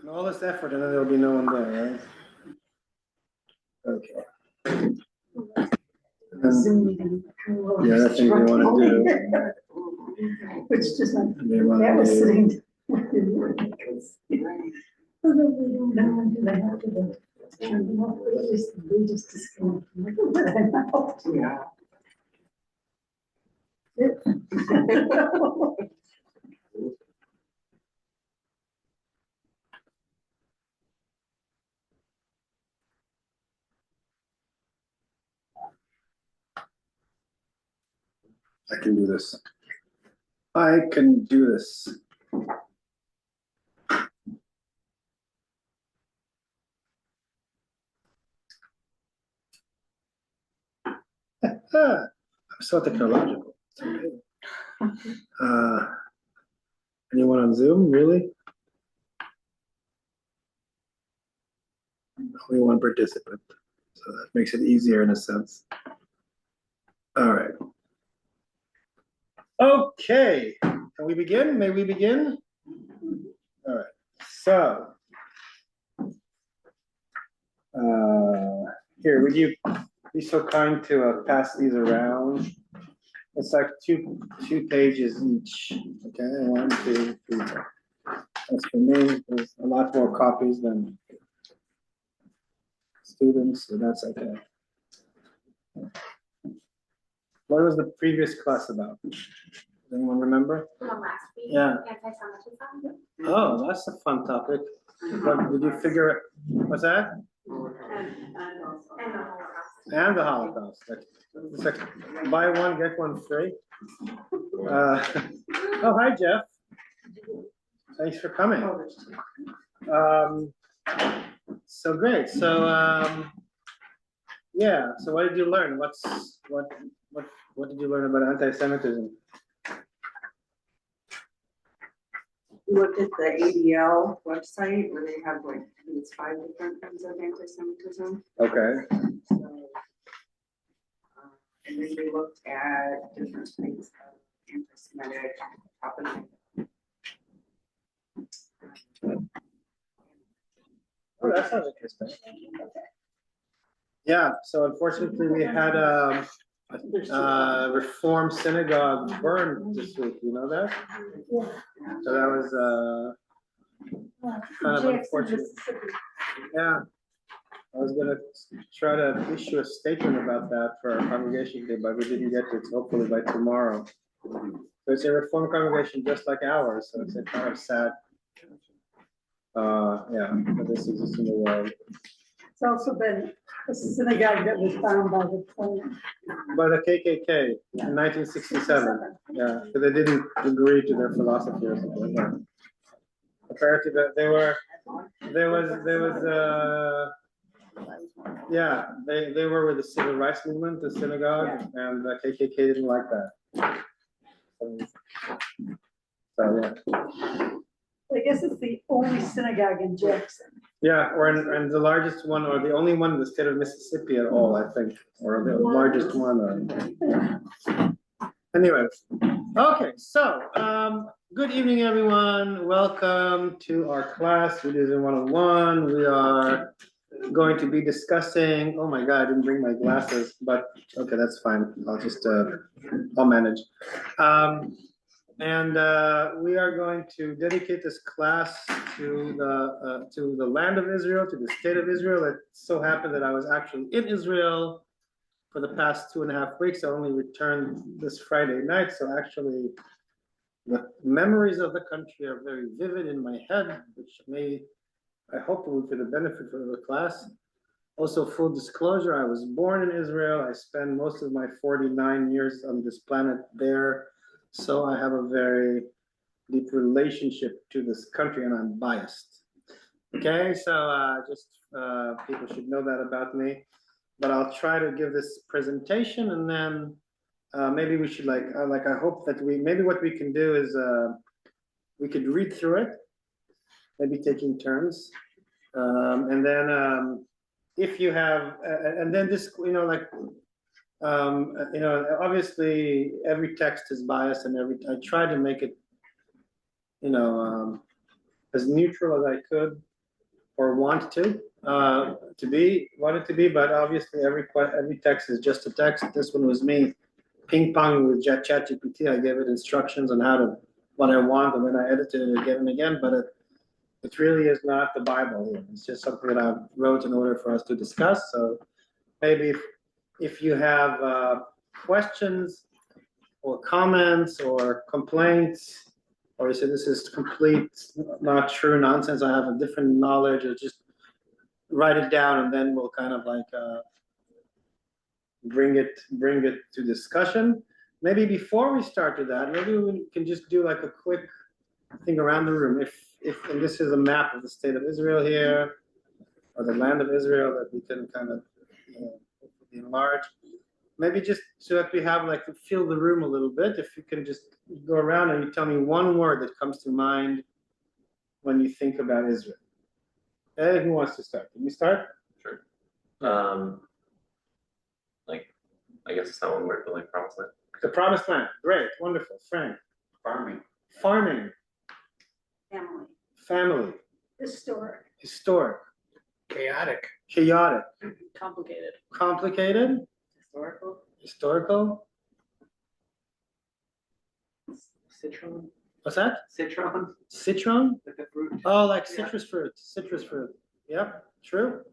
And all this effort, and then there'll be no one there, right? Okay. Yeah, that's thing they want to do. Which just like, That was sitting. Yeah. I can do this. I can do this. I'm so technological. Anyone on Zoom, really? Only one participant. So that makes it easier in a sense. All right. Okay. Can we begin? May we begin? All right. So, here, would you be so kind to pass these around? It's like two pages each. Okay, 1, 2, 3. That's for me. There's a lot more copies than students, so that's okay. What was the previous class about? Does anyone remember? Last week. Yeah. Anti-Semitism. Oh, that's a fun topic. What did you figure it? What's that? And the Holocaust. It's like buy one, get one free. Oh, hi, Jeff. Thanks for coming. So great. So yeah. So what did you learn? What did you learn about anti-Semitism? Looked at the ADL website where they have like, I think it's 5 different kinds of anti-Semitism. Okay. So, and then we looked at different things of anti-Semitic propaganda. Oh, that sounds interesting. Yeah. So unfortunately, we had a Reformed synagogue burned this week. You know that? So that was kind of unfortunate. Yeah. I was gonna try to issue a statement about that for our congregation today, but we didn't get to it. So hopefully by tomorrow. So it's a Reformed congregation just like ours, so it's a kind of sad. Yeah, but this exists in the world. It's also been a synagogue that was found by the Pauline. By the KKK in 1967. Yeah, because they didn't agree to their philosophy or something like that. Apparently, that there was yeah, they were with the civil rights movement, the synagogue, and the KKK didn't like that. So yeah. I guess it's the only synagogue in Jackson. Yeah, and the largest one, or the only one in the state of Mississippi at all, I think, or the largest one. Anyway, okay, so good evening, everyone. Welcome to our class, Judaism 101. We are going to be discussing. Oh my God, I didn't bring my glasses, but okay, that's fine. I'll just I'll manage. And we are going to dedicate this class to the land of Israel, to the state of Israel. It so happened that I was actually in Israel for the past 2.5 weeks. I only returned this Friday night, so actually the memories of the country are very vivid in my head, which I hope will be the benefit of the class. Also, full disclosure, I was born in Israel. I spent most of my 49 years on this planet there. So I have a very deep relationship to this country, and I'm biased. Okay, so just people should know that about me. But I'll try to give this presentation, and then maybe we should I hope that maybe what we can do is we could read through it, maybe taking turns, and then if you have, and then this, obviously every text is biased, and I try to make it, as neutral as I could. or want to be, but obviously every text is just a text. This one was me ping pong with ChatGPT. I gave it instructions on what I want, and then I edited it again and again. But it really is not the Bible here. It's just something that I wrote in order for us to discuss. So maybe if you have questions or comments or complaints, or you say this is complete, not true nonsense, I have a different knowledge, or just write it down, and then we'll kind of like bring it to discussion. Maybe before we start with that, maybe we can just do like a quick thing around the room. And this is a map of the state of Israel here, or the land of Israel, that we can kind of enlarge. Maybe just so that we have like to fill the room a little bit. If you can just go around and you tell me one word that comes to mind when you think about Israel. Hey, who wants to start? Can you start? Sure. Like, I guess it's not one word, but like promised land. The promised land. Great, wonderful. Frank. Farming. Farming. Family. Family. Historic. Historic. Chaotic. Chaotic. Complicated. Complicated. Historical. Historical. Citron. What's that? Citron. Citron. Like the fruit. Oh, like citrus fruit. Citrus fruit. Yep, true.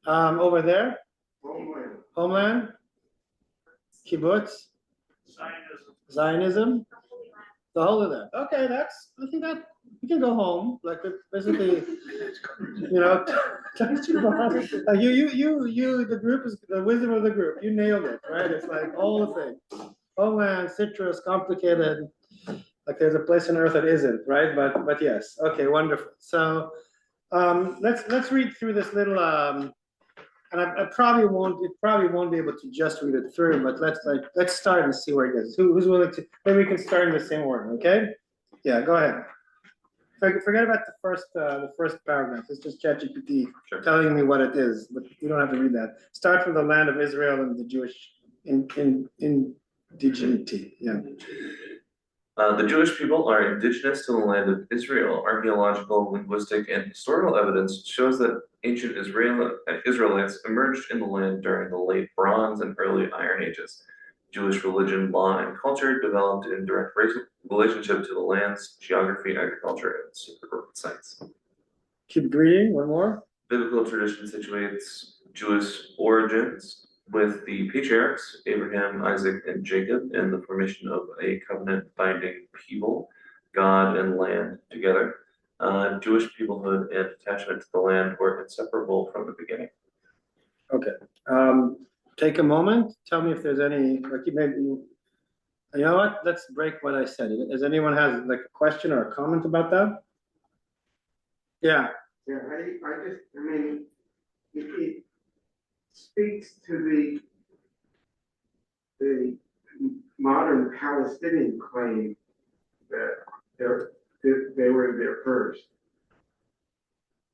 Over there. Homeland. Homeland. Kibbutz. Zionism. The Holy Land. Okay, I think that we can go home. Like basically, you know, you. The group is the wisdom of the group. You nailed it, right? It's like all the things. Homeland, citrus, complicated. Like there's a place on earth that isn't, right? But yes. Okay, wonderful. So let's read through this little and I probably won't be able to just read it through, but let's start and see where it goes. Who's willing to? Maybe we can start in the same order, okay? Yeah, go ahead. Forget about the first paragraph. It's just ChatGPT telling me what it is, but you don't have to read that. Start from the land of Israel and the Jewish indigeneity. Yeah. The Jewish people are indigenous to the land of Israel. Archaeological, linguistic, and historical evidence shows that ancient Israelites emerged in the land during the late Bronze and early Iron Ages. Jewish religion, law, and culture developed in direct relationship to the land's geography, agriculture, and sacred sites. Keep reading. One more. Biblical tradition situates Jewish origins with the patriarchs, Abraham, Isaac, and Jacob, and the formation of a covenant binding people, God and land together. Jewish peoplehood and attachment to the land were inseparable from the beginning. Okay. Take a moment. Tell me if there's any, like maybe, you know what? Let's break what I said. Does anyone has like a question or a comment about that? Yeah. Yeah, I mean, it speaks to the modern Palestinian claim that they were there first.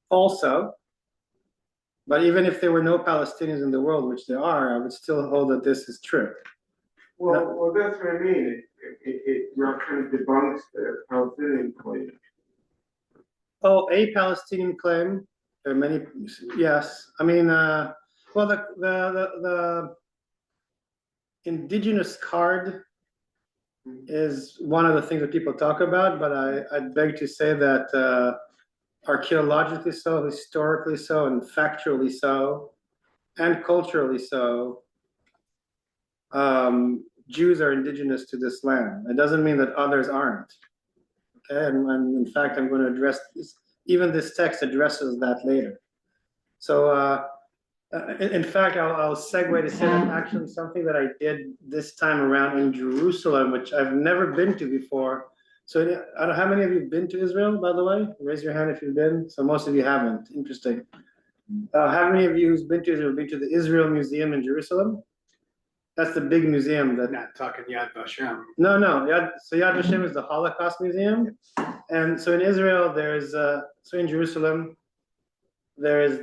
Also, but even if there were no Palestinians in the world, which there are, I would still hold that this is true. Well, that's what I mean. It kind of debunks the Palestinian claim. Oh, a Palestinian claim. There are many. Yes, I mean, well, the indigenous card is one of the things that people talk about, but I'd beg to say that archaeologically so, historically so, and factually so, and culturally so, Jews are indigenous to this land. It doesn't mean that others aren't. Okay, and in fact, I'm going to address this. Even this text addresses that later. So, in fact, I'll segue to say that actually something that I did this time around in Jerusalem, which I've never been to before. So, I don't know, how many of you have been to Israel, by the way? Raise your hand if you've been. So most of you haven't. Interesting. How many of you who's been to Israel have been to the Israel Museum in Jerusalem? That's the big museum that. Not talking Yad Vashem. No. Yad Vashem is the Holocaust Museum, and so in Israel there's so in Jerusalem there is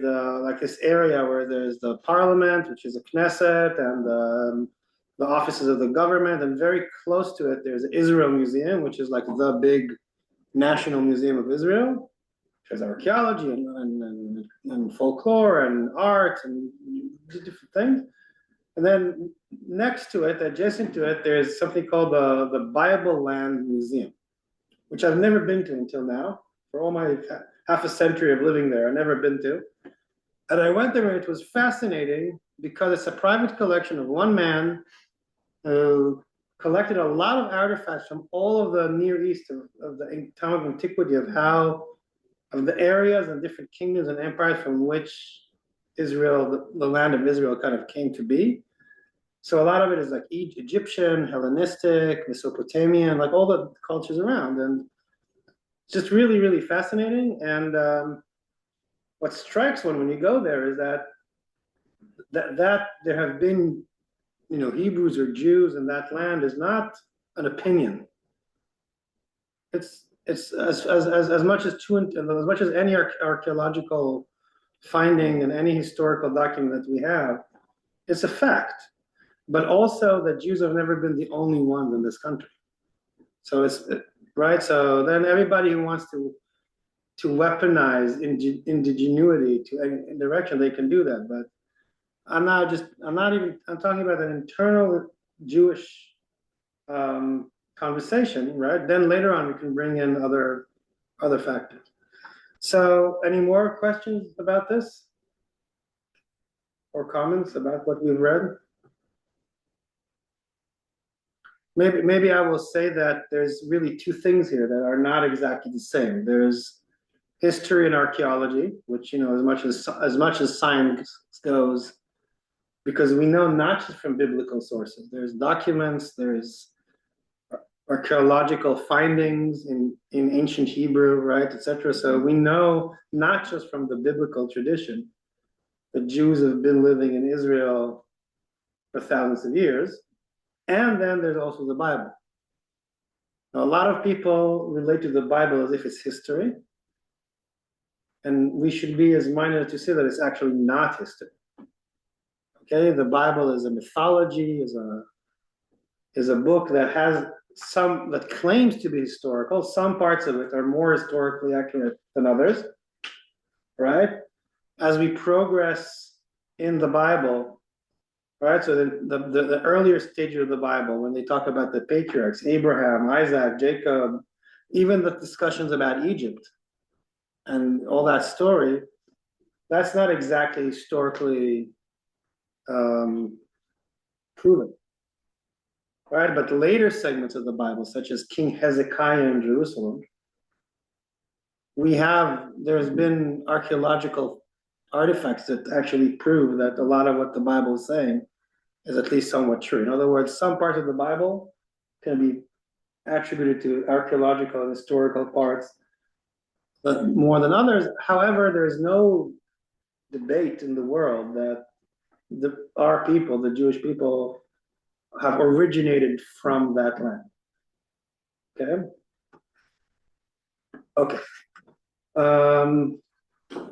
this area where there's the parliament, which is a Knesset, and the offices of the government, and very close to it there's the Israel Museum, which is like the big national museum of Israel, there's archaeology and folklore and art and different things. And then next to it, adjacent to it, there's something called the Bible Land Museum, which I've never been to until now. For all my half a century of living there, I've never been to. And I went there and it was fascinating because it's a private collection of one man who collected a lot of artifacts from all of the Near East of the time of antiquity of the areas and different kingdoms and empires from which Israel, the land of Israel kind of came to be. So a lot of it is like Egyptian, Hellenistic, Mesopotamian, like all the cultures around. And it's just really, really fascinating. And what strikes one when you go there is that there have been, Hebrews or Jews in that land is not an opinion. It's as much as any archaeological finding and any historical document that we have, it's a fact. But also that Jews have never been the only ones in this country. So it's right. So then everybody who wants to weaponize indigenuity to any direction, they can do that. But I'm talking about an internal Jewish conversation, right? Then later on we can bring in other factors. So any more questions about this? Or comments about what we've read? Maybe I will say that there's really two things here that are not exactly the same. There's history and archaeology, which as much as science goes, because we know not just from biblical sources. There's documents, there's archaeological findings in ancient Hebrew, right, etc. So we know not just from the biblical tradition that Jews have been living in Israel for thousands of years. And then there's also the Bible. Now, a lot of people relate to the Bible as if it's history. And we should be as minded to say that it's actually not history. Okay, the Bible is a mythology, is a book that has that claims to be historical. Some parts of it are more historically accurate than others, right? As we progress in the Bible, right? So the earlier stages of the Bible, when they talk about the patriarchs, Abraham, Isaac, Jacob, even the discussions about Egypt and all that story, that's not exactly historically proven, right? But the later segments of the Bible, such as King Hezekiah in Jerusalem, there's been archaeological artifacts that actually prove that a lot of what the Bible is saying is at least somewhat true. In other words, some parts of the Bible can be attributed to archaeological and historical parts more than others. However, there is no debate in the world that our people, the Jewish people, have originated from that land. Okay.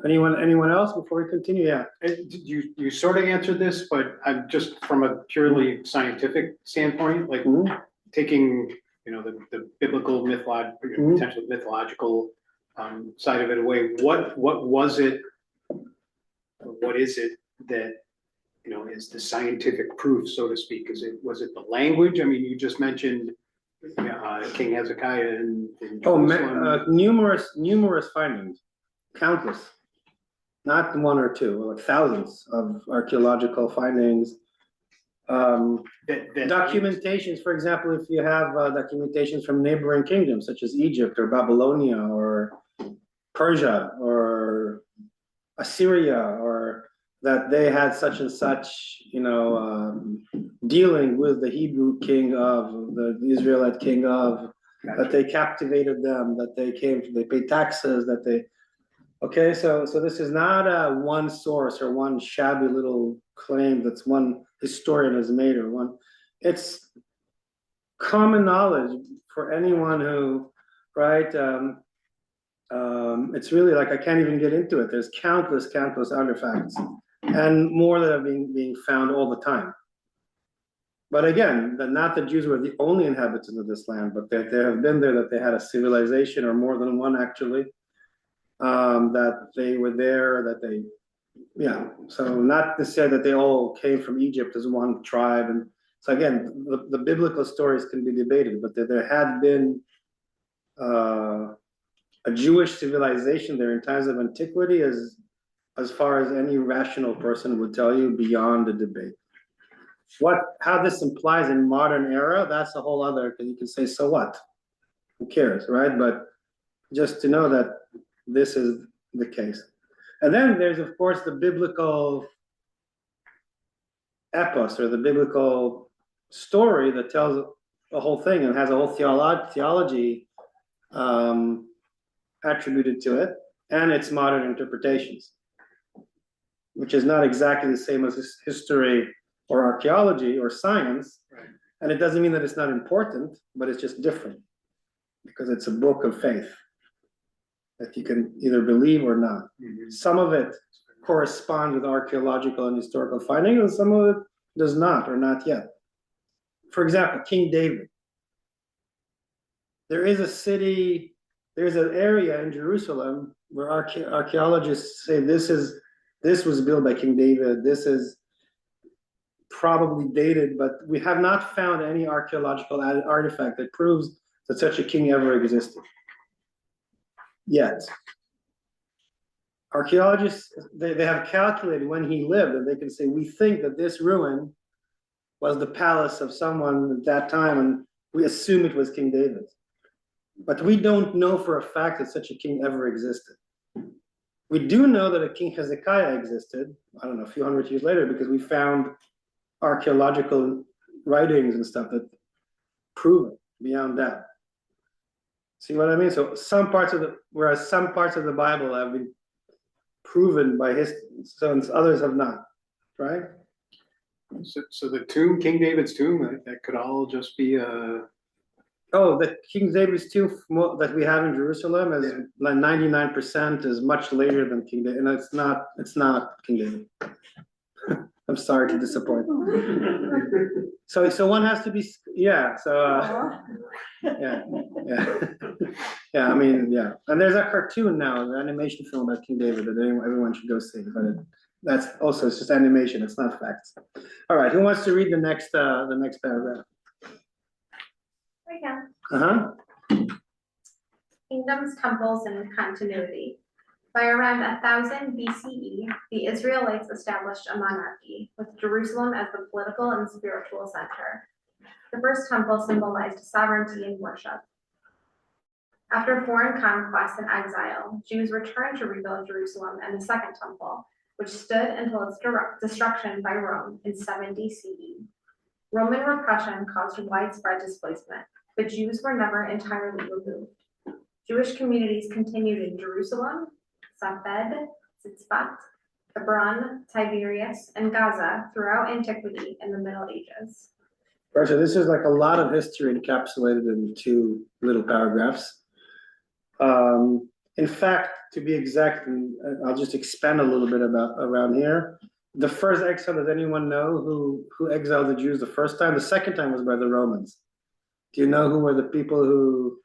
Anyone else before we continue? Yeah. You sort of answered this, but I'm just from a purely scientific standpoint, like taking the biblical potential mythological side of it away. What was it? What is it that is the scientific proof, so to speak? Was it the language? I mean, you just mentioned King Hezekiah and numerous findings, countless, not one or two, like thousands of archaeological findings. Documentations, for example, if you have documentations from neighboring kingdoms such as Egypt or Babylonia or Persia or Assyria, or that they had such and such, dealing with the Hebrew king of, the Israelite king of, that they captivated them, that they paid taxes, okay, so this is not one source or one shabby little claim that's one historian has made it's common knowledge for anyone who, right, it's really like, I can't even get into it. There's countless artifacts and more that are being found all the time. But again, not the Jews were the only inhabitants of this land, but they have been there, that they had a civilization, or more than one actually, that they were there, that they, yeah, so not to say that they all came from Egypt as one tribe. And so again, the biblical stories can be debated, but there had been a Jewish civilization there in times of antiquity, as far as any rational person would tell you, beyond the debate. How this implies in modern era, that's a whole other, because you can say, so what? Who cares, right? But just to know that this is the case. And then there's, of course, the biblical epos, or the biblical story that tells the whole thing and has a whole theology attributed to it, and its modern interpretations, which is not exactly the same as history or archaeology or science. Right. And it doesn't mean that it's not important, but it's just different because it's a book of faith that you can either believe or not. Mhm. Some of it corresponds with archaeological and historical findings, and some of it does not, or not yet. For example, King David. There is a city, there's an area in Jerusalem where archaeologists say this was built by King David. This is probably dated, but we have not found any archaeological artifact that proves that such a king ever existed yet. Archaeologists, they have calculated when he lived, and they can say, we think that this ruin was the palace of someone at that time, and we assume it was King David. But we don't know for a fact that such a king ever existed. We do know that a King Hezekiah existed, I don't know, a few hundred years later, because we found archaeological writings and stuff that prove it beyond that. See what I mean? So whereas some parts of the Bible have been proven by history, so others have not, right? So the tomb, King David's tomb, that could all just be Oh, the King David's tomb that we have in Jerusalem is like 99% is much later than King David, and it's not King David. I'm sorry to disappoint. So one has to be, yeah. So yeah. Yeah. I mean, yeah. And there's a cartoon now, an animation film about King David that everyone should go see. But that's also, it's just animation. It's not facts. All right. Who wants to read the next paragraph? I can. Kingdoms, temples, and continuity. By around 1000 BCE, the Israelites established a monarchy, with Jerusalem as the political and spiritual center. The first temple symbolized sovereignty and worship. After foreign conquest and exile, Jews returned to rebuild Jerusalem and the second temple, which stood until its destruction by Rome in 70 CE. Roman repression caused widespread displacement, but Jews were never entirely removed. Jewish communities continued in Jerusalem, Safed, Tzfat, Braun, Tiberias, and Gaza throughout antiquity and the Middle Ages. Right, so this is like a lot of history encapsulated in two little paragraphs. In fact, to be exact, and I'll just expand a little bit around here. The first exile, does anyone know who exiled the Jews the first time? The second time was by the Romans. Do you know who were the people who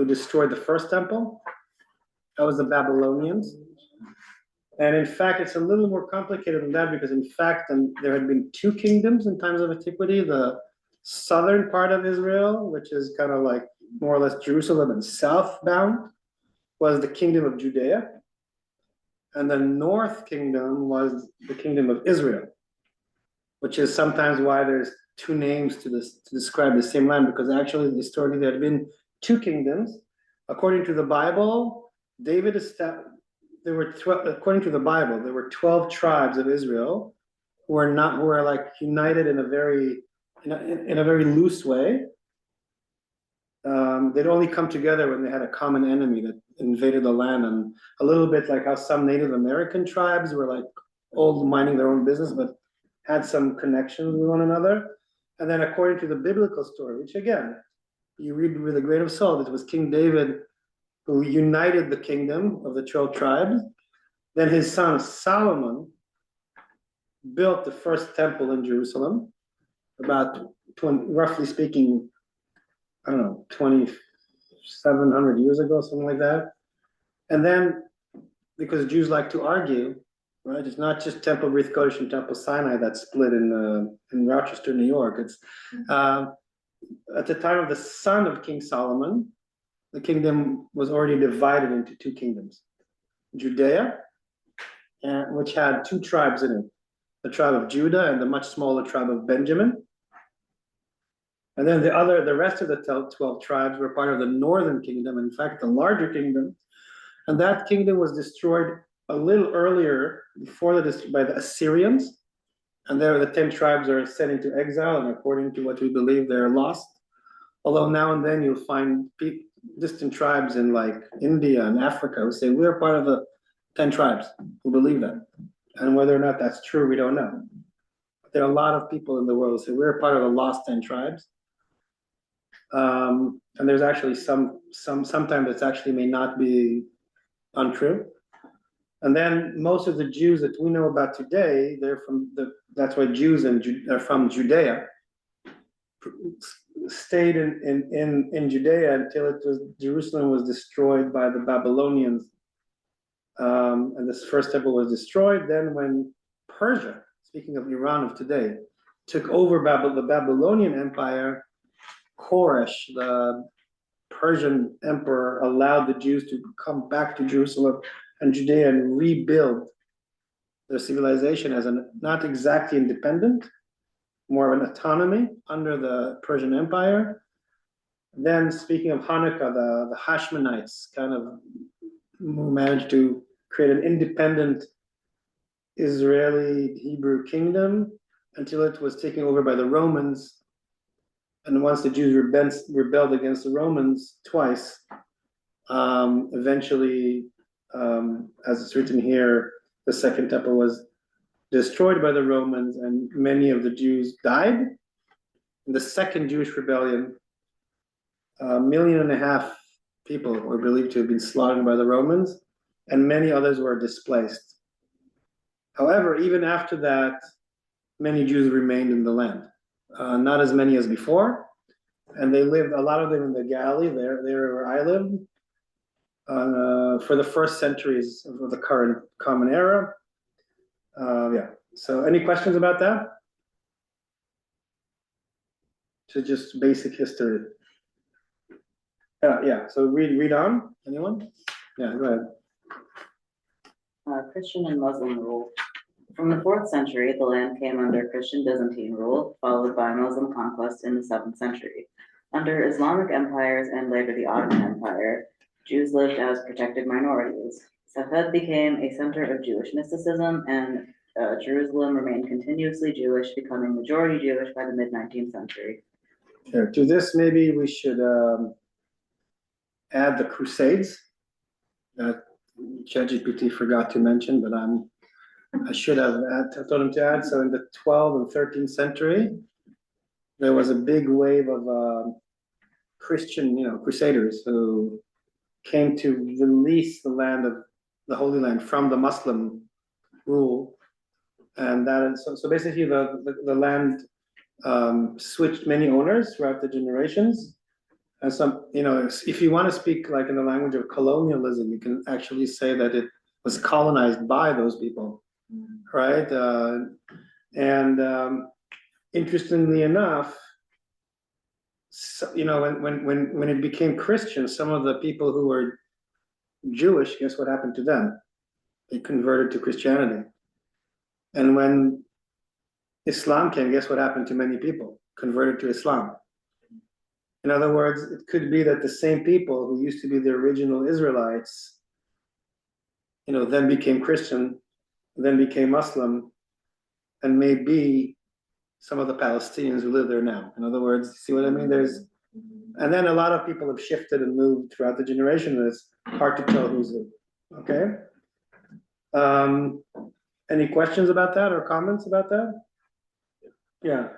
destroyed the first temple? That was the Babylonians. And in fact, it's a little more complicated than that, because in fact, there had been two kingdoms in times of antiquity. The southern part of Israel, which is kind of like more or less Jerusalem and southbound, was the kingdom of Judea. And the north kingdom was the kingdom of Israel, which is sometimes why there's two names to describe the same land, because actually historically there had been two kingdoms. According to the Bible, according to the Bible, there were 12 tribes of Israel who were like united in a very loose way. They'd only come together when they had a common enemy that invaded the land, and a little bit like how some Native American tribes were like all minding their own business, but had some connections with one another. And then according to the biblical story, which again, you read with a grain of salt, it was King David who united the kingdom of the 12 tribes. Then his son Solomon built the first temple in Jerusalem, about roughly speaking, I don't know, 2,700 years ago, something like that. And then, because Jews like to argue, right? It's not just Temple Brit Kodesh and Temple Sinai that's split in Rochester, New York. It's at the time of the son of King Solomon, the kingdom was already divided into two kingdoms: Judea, which had two tribes in it, the tribe of Judah and the much smaller tribe of Benjamin. And then the rest of the 12 tribes were part of the northern kingdom, in fact, the larger kingdom. And that kingdom was destroyed a little earlier by the Assyrians. And there the 10 tribes are sent into exile, and according to what we believe, they're lost. Although now and then you'll find distant tribes in like India and Africa who say, we're part of the 10 tribes who believe that. And whether or not that's true, we don't know. But there are a lot of people in the world who say, we're part of the lost 10 tribes. And there's actually sometimes it's actually may not be untrue. And then most of the Jews that we know about today, that's why Jews are from Judea, stayed in Judea until Jerusalem was destroyed by the Babylonians. And this first temple was destroyed. Then when Persia, speaking of Iran of today, took over the Babylonian Empire, Koresh, the Persian emperor, allowed the Jews to come back to Jerusalem and Judea and rebuild their civilization as not exactly independent, more of an autonomy under the Persian Empire. Then, speaking of Hanukkah, the Hashemonites kind of managed to create an independent Israeli Hebrew kingdom until it was taken over by the Romans. And once the Jews rebelled against the Romans twice, eventually, as it's written here, the second temple was destroyed by the Romans, and many of the Jews died. In the second Jewish rebellion, 1.5 million people were believed to have been slaughtered by the Romans, and many others were displaced. However, even after that, many Jews remained in the land. Not as many as before, and they lived, a lot of them in the Galilee, there where I lived, for the first centuries of the current Common Era. Yeah, so any questions about that? So just basic history. Yeah, so read on, anyone? Yeah, go ahead. Christian and Muslim rule. From the 4th century, the land came under Christian Byzantine rule, followed by Muslim conquest in the 7th century. Under Islamic empires and later the Ottoman Empire, Jews lived as protected minorities. Safed became a center of Jewish mysticism, and Jerusalem remained continuously Jewish, becoming majority Jewish by the mid-19th century. Here, to this, maybe we should add the Crusades that ChatGPT forgot to mention, but I should have told him to add. So in the 12th and 13th century, there was a big wave of Christian, crusaders who came to release the land of the Holy Land from the Muslim rule, and so basically the land switched many owners throughout the generations. And some, if you want to speak like in the language of colonialism, you can actually say that it was colonized by those people, right? Interestingly enough, so, when it became Christian, some of the people who were Jewish, guess what happened to them? They converted to Christianity. And when Islam came, guess what happened to many people? Converted to Islam. In other words, it could be that the same people who used to be the original Israelites, then became Christian, then became Muslim, and maybe some of the Palestinians who live there now. In other words, see what I mean? And then a lot of people have shifted and moved throughout the generation, and it's hard to tell who's who. Okay? Any questions about that or comments about that? Yeah.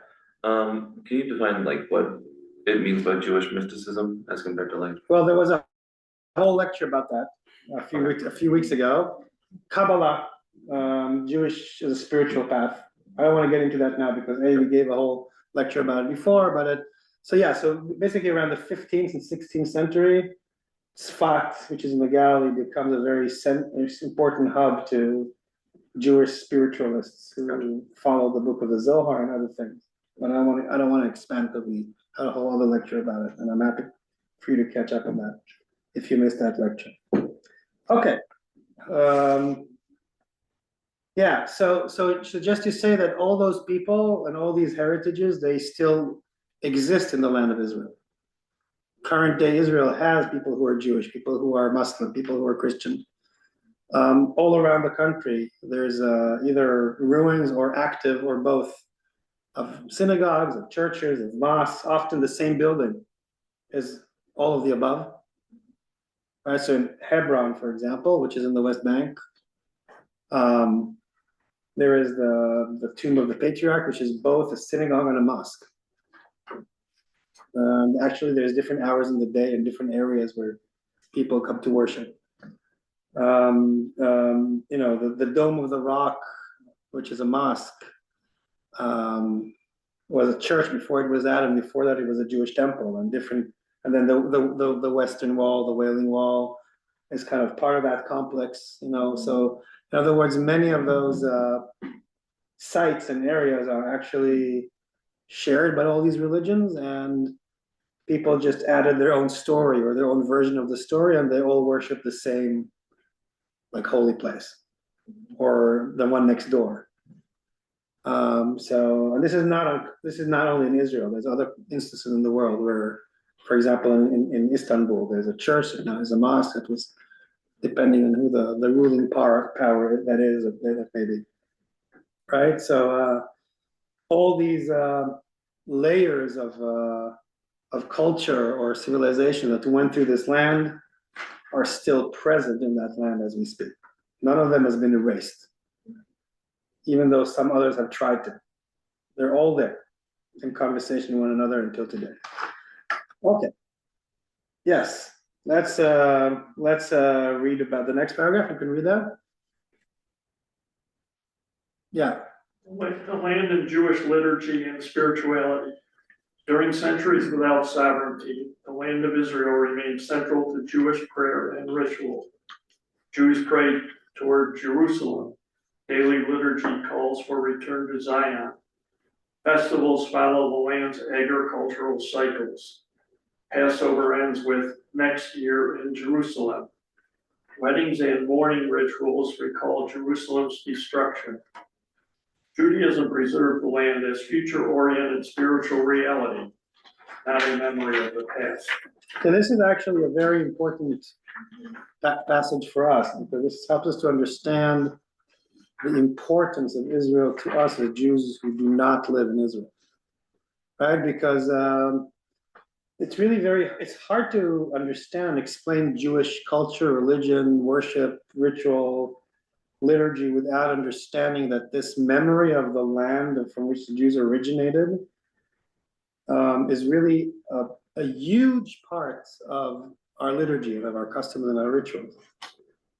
Can you define what it means by Jewish mysticism as compared to Well, there was a whole lecture about that a few weeks ago. Kabbalah, Jewish is a spiritual path. I don't want to get into that now because we gave a whole lecture about it before, so basically around the 15th and 16th century, Sfat, which is in the Galilee, becomes a very important hub to Jewish spiritualists who follow the book of the Zohar and other things. But I don't want to expand because we had a whole other lecture about it, and I'm happy for you to catch up on that if you missed that lecture. Okay. Yeah, so just to say that all those people and all these heritages, they still exist in the land of Israel. Current day Israel has people who are Jewish, people who are Muslim, people who are Christian. All around the country, there's either ruins or active or both of synagogues, of churches, of mosques, often the same building as all of the above. Right, so in Hebron, for example, which is in the West Bank, there is the tomb of the patriarch, which is both a synagogue and a mosque. Actually, there's different hours in the day and different areas where people come to worship. You know, the Dome of the Rock, which is a mosque, was a church before it was that, and before that it was a Jewish temple, and different. And then the Western Wall, the Wailing Wall, is kind of part of that complex. You know, so in other words, many of those sites and areas are actually shared by all these religions, and people just added their own story or their own version of the story, and they all worship the same, like, holy place or the one next door. And this is not only in Israel. There's other instances in the world where, for example, in Istanbul, there's a church that now is a mosque that was, depending on who the ruling power that is, that may be, right? So all these layers of culture or civilization that went through this land are still present in that land as we speak. None of them has been erased, even though some others have tried to. They're all there in conversation with one another until today. Okay. Yes, let's read about the next paragraph. You can read that. Yeah. Like the land of Jewish liturgy and spirituality. During centuries without sovereignty, the land of Israel remained central to Jewish prayer and ritual. Jews prayed toward Jerusalem. Daily liturgy calls for return to Zion. Festivals follow the land's agricultural cycles. Passover ends with next year in Jerusalem. Weddings and mourning rituals recall Jerusalem's destruction. Judaism preserved the land as future-oriented spiritual reality, not a memory of the past. So this is actually a very important passage for us, because this helps us to understand the importance of Israel to us as Jews who do not live in Israel, right? Because it's hard to understand, explain Jewish culture, religion, worship, ritual, liturgy without understanding that this memory of the land from which the Jews originated is really a huge part of our liturgy, of our customs and our rituals.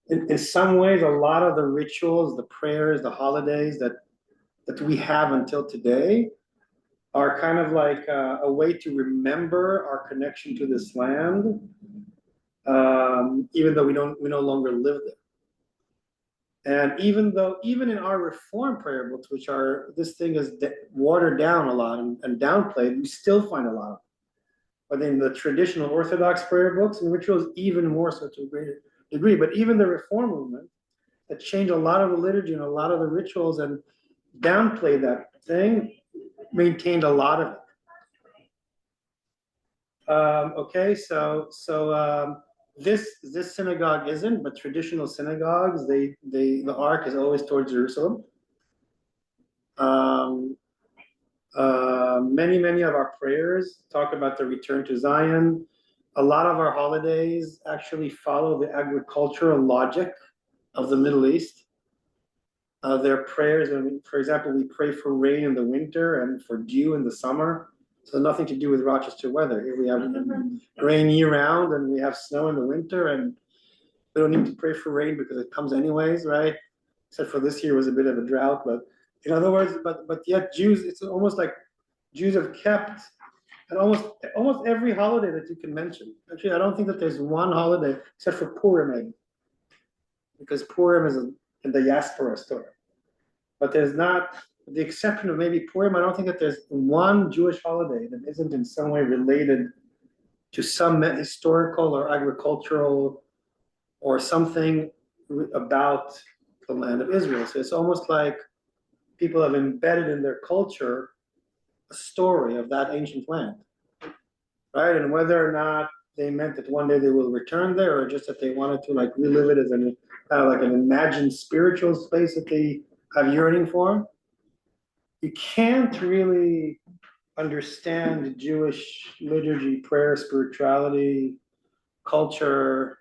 In some ways, a lot of the rituals, the prayers, the holidays that we have until today are kind of like a way to remember our connection to this land, even though we no longer live there. And even in our Reform prayer books, which are, this thing is watered down a lot and downplayed, we still find a lot of it. But in the traditional Orthodox prayer books and rituals, even more so to a greater degree. But even the Reform movement that changed a lot of the liturgy and a lot of the rituals and downplayed that thing, maintained a lot of it. Okay, so this synagogue isn't, but traditional synagogues, the arc is always towards Jerusalem. Many of our prayers talk about the return to Zion. A lot of our holidays actually follow the agricultural logic of the Middle East. Their prayers, for example, we pray for rain in the winter and for dew in the summer. So nothing to do with Rochester weather. Here we have rain year round, and we have snow in the winter, and we don't need to pray for rain because it comes anyways, right? Except for this year was a bit of a drought, but in other words, but yet Jews, it's almost like Jews have kept And almost every holiday that you can mention. Actually, I don't think that there's one holiday except for Purim, maybe. Because Purim is in the diaspora story. But there's not, with the exception of maybe Purim, I don't think that there's one Jewish holiday that isn't in some way related to some historical or agricultural or something about the land of Israel. So it's almost like people have embedded in their culture a story of that ancient land, right? And whether or not they meant that one day they will return there, or just that they wanted to like relive it as an kind of like an imagined spiritual space that they have yearning for. You can't really understand Jewish liturgy, prayer, spirituality, culture,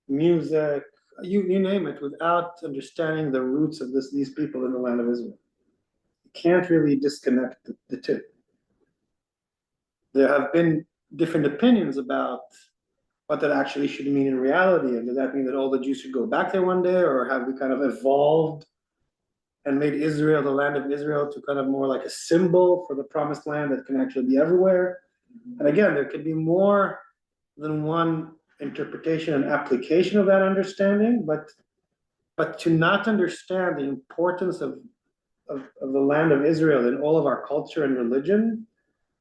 music, you name it, without understanding the roots of these people in the land of Israel. You can't really disconnect the two. There have been different opinions about what that actually should mean in reality. And does that mean that all the Jews should go back there one day, or have we kind of evolved and made Israel, the land of Israel, to kind of more like a symbol for the promised land that can actually be everywhere? And again, there could be more than one interpretation and application of that understanding, but to not understand the importance of the land of Israel in all of our culture and religion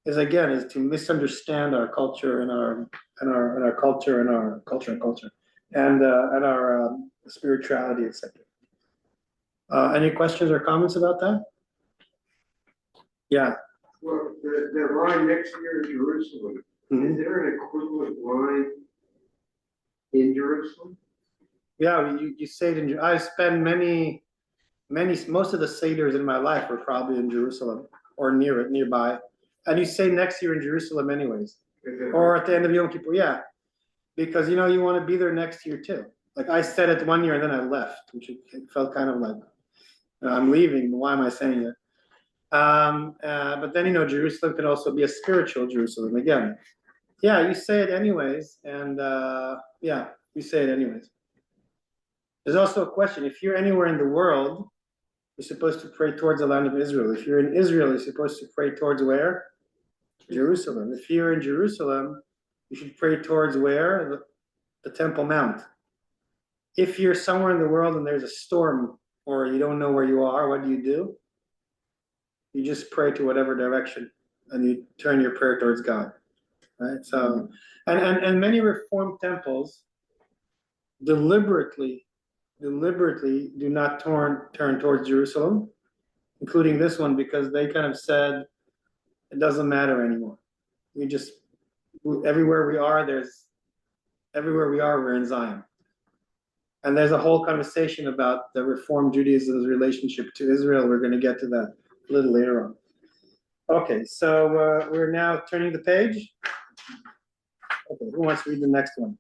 is to misunderstand our culture and our culture and our culture and our spirituality, etc. Any questions or comments about that? Yeah. Well, the line next year in Jerusalem, is there an equivalent line in Jerusalem? Yeah, you say it in. I spend most of the seders in my life were probably in Jerusalem or nearby. And you say next year in Jerusalem anyways, or at the end of Yom Kippur, yeah, because you want to be there next year too. Like I said it one year and then I left, which it felt kind of like I'm leaving. Why am I saying it? But then Jerusalem could also be a spiritual Jerusalem again. Yeah, you say it anyways, and yeah, you say it anyways. There's also a question: if you're anywhere in the world, you're supposed to pray towards the land of Israel. If you're in Israel, you're supposed to pray towards where? Jerusalem. If you're in Jerusalem, you should pray towards where? The Temple Mount. If you're somewhere in the world and there's a storm or you don't know where you are, what do? You just pray to whatever direction and you turn your prayer towards God. Right? So, and many Reformed temples deliberately do not turn towards Jerusalem, including this one, because they kind of said it doesn't matter anymore. Everywhere we are, we're in Zion. And there's a whole conversation about the Reformed Judaism's relationship to Israel. We're going to get to that a little later on. Okay, so we're now turning the page. Okay, who wants to read the next one?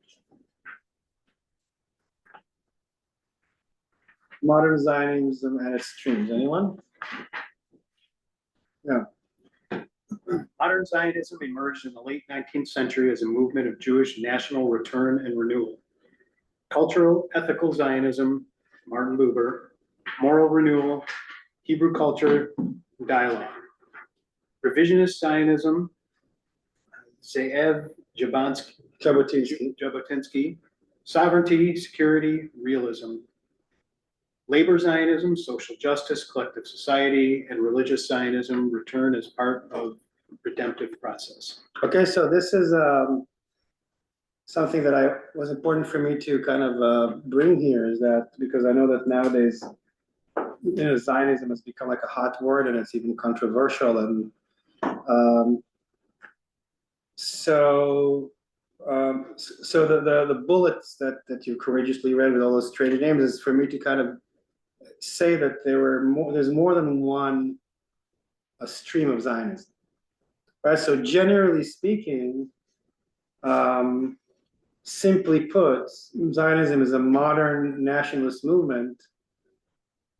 Modern Zionism and its streams. Anyone? No. Modern Zionism emerged in the late 19th century as a movement of Jewish national return and renewal. Cultural, ethical Zionism, Martin Buber, moral renewal, Hebrew culture, dialogue. Revisionist Zionism, Ze'ev Jabotinsky, sovereignty, security, realism. Labor Zionism, social justice, collective society, and religious Zionism return as part of redemptive process. Okay, so this is something that was important for me to kind of bring here, is that because I know that nowadays Zionism has become like a hot word and it's even controversial, and so the bullets that you courageously read with all those strange names is for me to kind of say that there's more than one stream of Zionism, right? So generally speaking, simply put, Zionism is a modern nationalist movement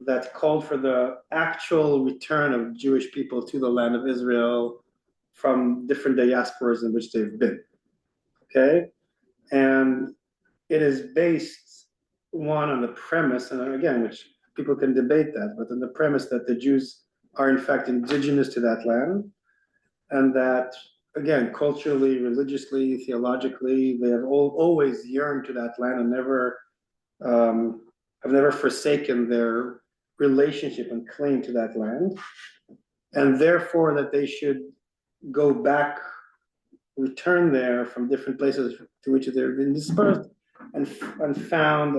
that called for the actual return of Jewish people to the land of Israel from different diasporas in which they've been, okay? And it is based, one, on the premise, and again, which people can debate that, but on the premise that the Jews are in fact indigenous to that land, and that again, culturally, religiously, theologically, they have always yearned to that land and have never forsaken their relationship and claim to that land, and therefore that they should go back, return there from different places to which they've been dispersed, and found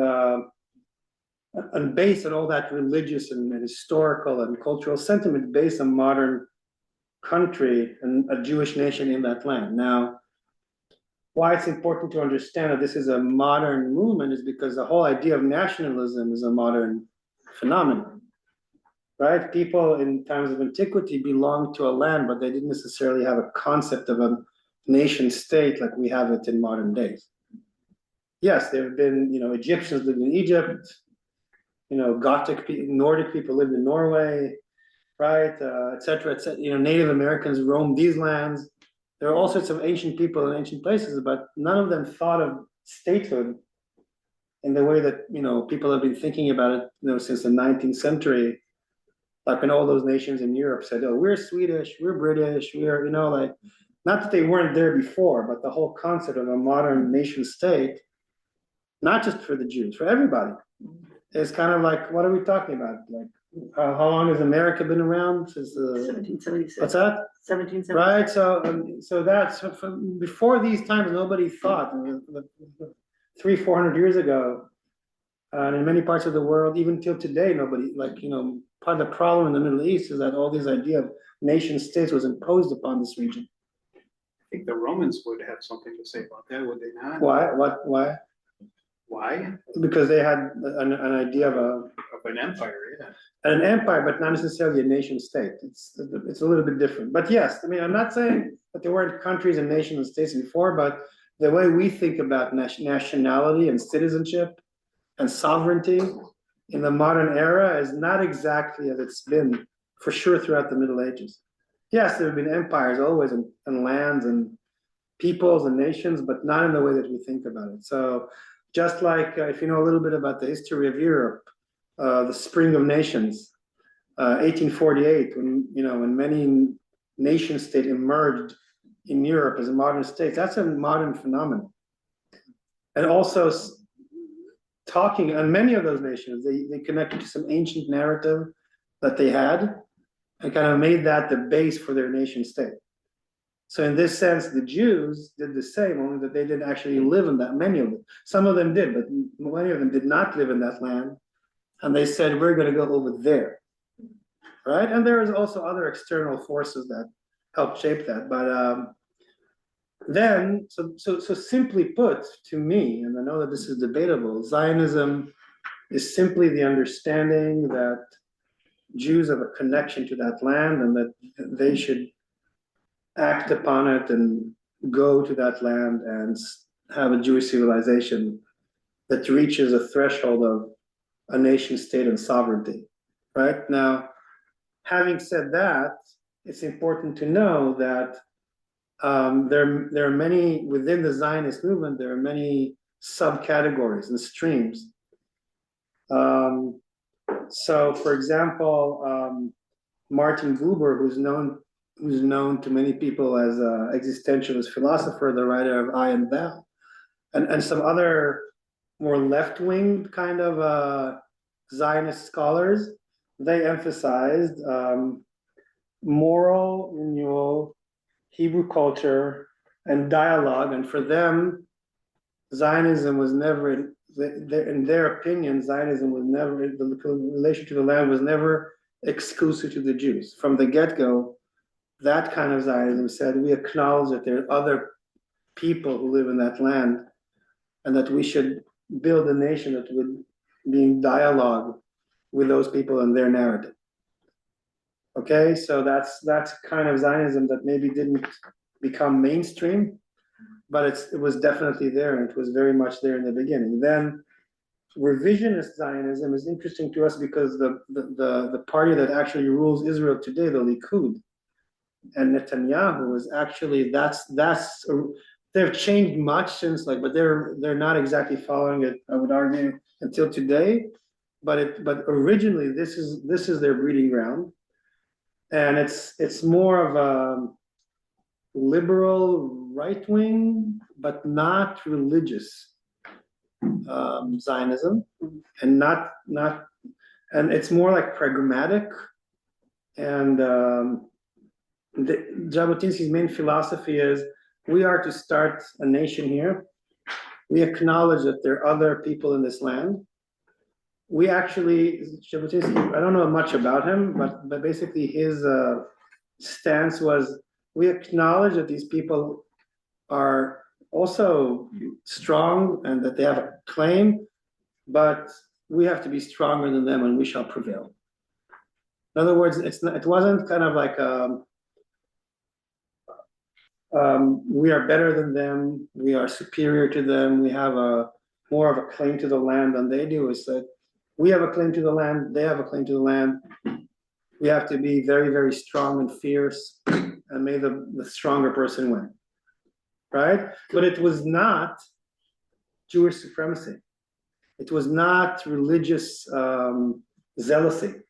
and based on all that religious and historical and cultural sentiment, based on modern country and a Jewish nation in that land. Now, why it's important to understand that this is a modern movement is because the whole idea of nationalism is a modern phenomenon, right? People in times of antiquity belonged to a land, but they didn't necessarily have a concept of a nation state like we have it in modern days. Yes, there have been, Egyptians lived in Egypt, Gothic, Nordic people lived in Norway, right, et cetera, Native Americans roamed these lands. There are all sorts of ancient people in ancient places, but none of them thought of statehood in the way that, people have been thinking about it, since the 19th century. Like when all those nations in Europe said, oh, we're Swedish, we're British, we're, not that they weren't there before, but the whole concept of a modern nation state, not just for the Jews, for everybody, is kind of like, what are we talking about? Like, how long has America been around? Since the 1776. What's that? 1776. Right. So that's before these times. Nobody thought 300-400 years ago, and in many parts of the world, even till today, nobody part of the problem in the Middle East is that all this idea of nation states was imposed upon this region. I think the Romans would have something to say about that, would they not? Why? Why? Why? Because they had an idea of an empire, yeah. An empire, but not necessarily a nation state. It's a little bit different. But yes, I'm not saying that there weren't countries and nations and states before, but the way we think about nationality and citizenship and sovereignty in the modern era is not exactly as it's been for sure throughout the Middle Ages. Yes, there have been empires always and lands and peoples and nations, but not in the way that we think about it. So just like if you know a little bit about the history of Europe, the Spring of Nations, 1848, when many nation states emerged in Europe as modern states, that's a modern phenomenon. And also talking, and many of those nations, they connected to some ancient narrative that they had and kind of made that the base for their nation state. So in this sense, the Jews did the same, only that they didn't actually live in that. Many of them, some of them did, but many of them did not live in that land. And they said, we're going to go over there, right? And there is also other external forces that help shape that. But then, so simply put, to me, and I know that this is debatable, Zionism is simply the understanding that Jews have a connection to that land and that they should act upon it and go to that land and have a Jewish civilization that reaches a threshold of a nation state and sovereignty, right? Now, having said that, it's important to know that there are many, within the Zionist movement, there are many subcategories and streams. So, for example, Martin Buber, who's known to many people as an existentialist philosopher, the writer of I and Thou, and some other more left-wing kind of Zionist scholars, they emphasized moral renewal, Hebrew culture, and dialogue. And for them, Zionism was never, in their opinion, Zionism was never, the relation to the land was never exclusive to the Jews. From the get-go, that kind of Zionism said, we acknowledge that there are other people who live in that land and that we should build a nation that would be in dialogue with those people and their narrative. Okay, so that's kind of Zionism that maybe didn't become mainstream, but it was definitely there, and it was very much there in the beginning. Then revisionist Zionism is interesting to us because the party that actually rules Israel today, the Likud, and Netanyahu is actually they've changed much since, but they're not exactly following it, I would argue, until today. But originally this is their breeding ground, and it's more of liberal, right-wing, but not religious Zionism, and and it's more like pragmatic. And Jabotinsky's main philosophy is we are to start a nation here. We acknowledge that there are other people in this land. We actually, Jabotinsky, I don't know much about him, but basically his stance was we acknowledge that these people are also strong and that they have a claim, but we have to be stronger than them and we shall prevail. In other words, it wasn't kind of like we are better than them, we are superior to them, we have more of a claim to the land than they do. Is that we have a claim to the land, they have a claim to the land. We have to be very, very strong and fierce, and may the stronger person win, right? But it was not Jewish supremacy. It was not religious zealousy,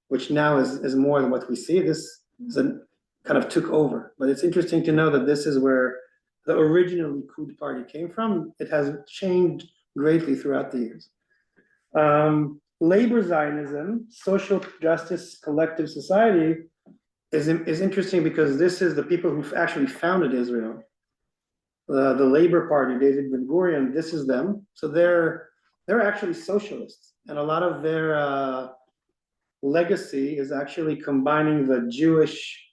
which now is more than what we see. This is kind of took over. But it's interesting to know that this is where the original Likud party came from. It has changed greatly throughout the years. Labor Zionism, social justice, collective society, is interesting because this is the people who actually founded Israel. The Labor Party, David Ben-Gurion, this is them. So they're actually socialists, and a lot of their legacy is actually combining the Jewish,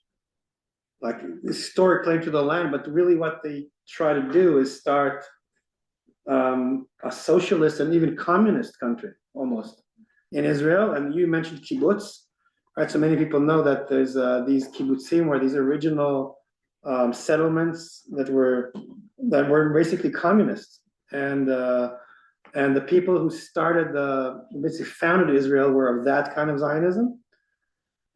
like, historic claim to the land, but really what they try to do is start a socialist and even communist country almost in Israel. And you mentioned kibbutz, right? So many people know that there's these kibbutzim, where these original settlements that were basically communists, and the people who basically founded Israel were of that kind of Zionism.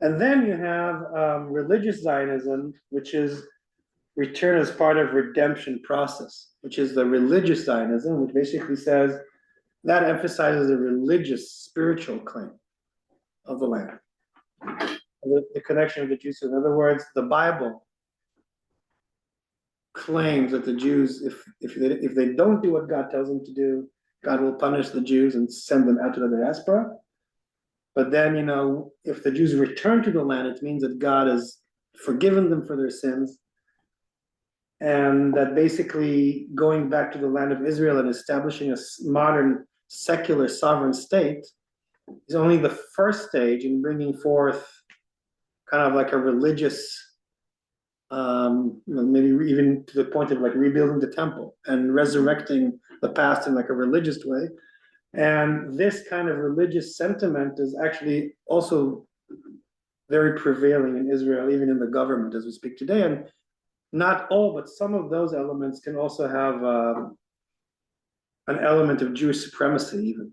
And then you have religious Zionism, which is return as part of redemption process, which is the religious Zionism, which basically says that emphasizes a religious, spiritual claim of the land, the connection of the Jews. In other words, the Bible claims that the Jews, if they don't do what God tells them to do, God will punish the Jews and send them out to the diaspora. But then, if the Jews return to the land, it means that God has forgiven them for their sins, and that basically going back to the land of Israel and establishing a modern secular sovereign state is only the first stage in bringing forth kind of like a religious, maybe even to the point of like rebuilding the temple and resurrecting the past in like a religious way. And this kind of religious sentiment is actually also very prevailing in Israel, even in the government as we speak today. And not all, but some of those elements can also have an element of Jewish supremacy even,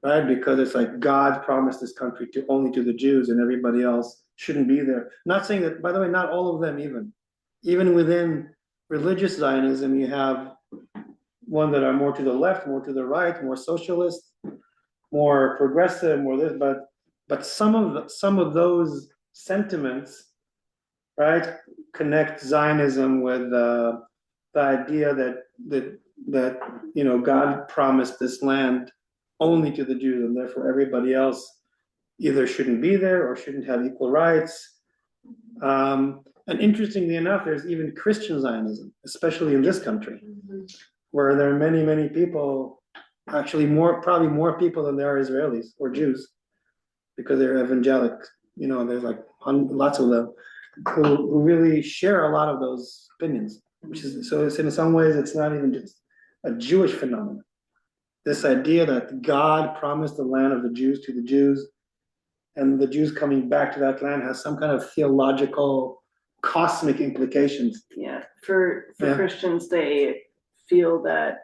right? Because it's like God promised this country only to the Jews, and everybody else shouldn't be there. Not saying that, by the way, not all of them even within religious Zionism, you have one that are more to the left, more to the right, more socialist, more progressive, more this, but some of those sentiments, right, connect Zionism with the idea that God promised this land only to the Jews, and therefore everybody else either shouldn't be there or shouldn't have equal rights. And interestingly enough, there's even Christian Zionism, especially in this country, where there are many, many people, actually probably more people than there are Israelis or Jews, because they're evangelic. There's like lots of them who really share a lot of those opinions, so it's, in some ways, it's not even just a Jewish phenomenon. This idea that God promised the land of the Jews to the Jews, and the Jews coming back to that land has some kind of theological, cosmic implications. Yeah, for Christians, they feel that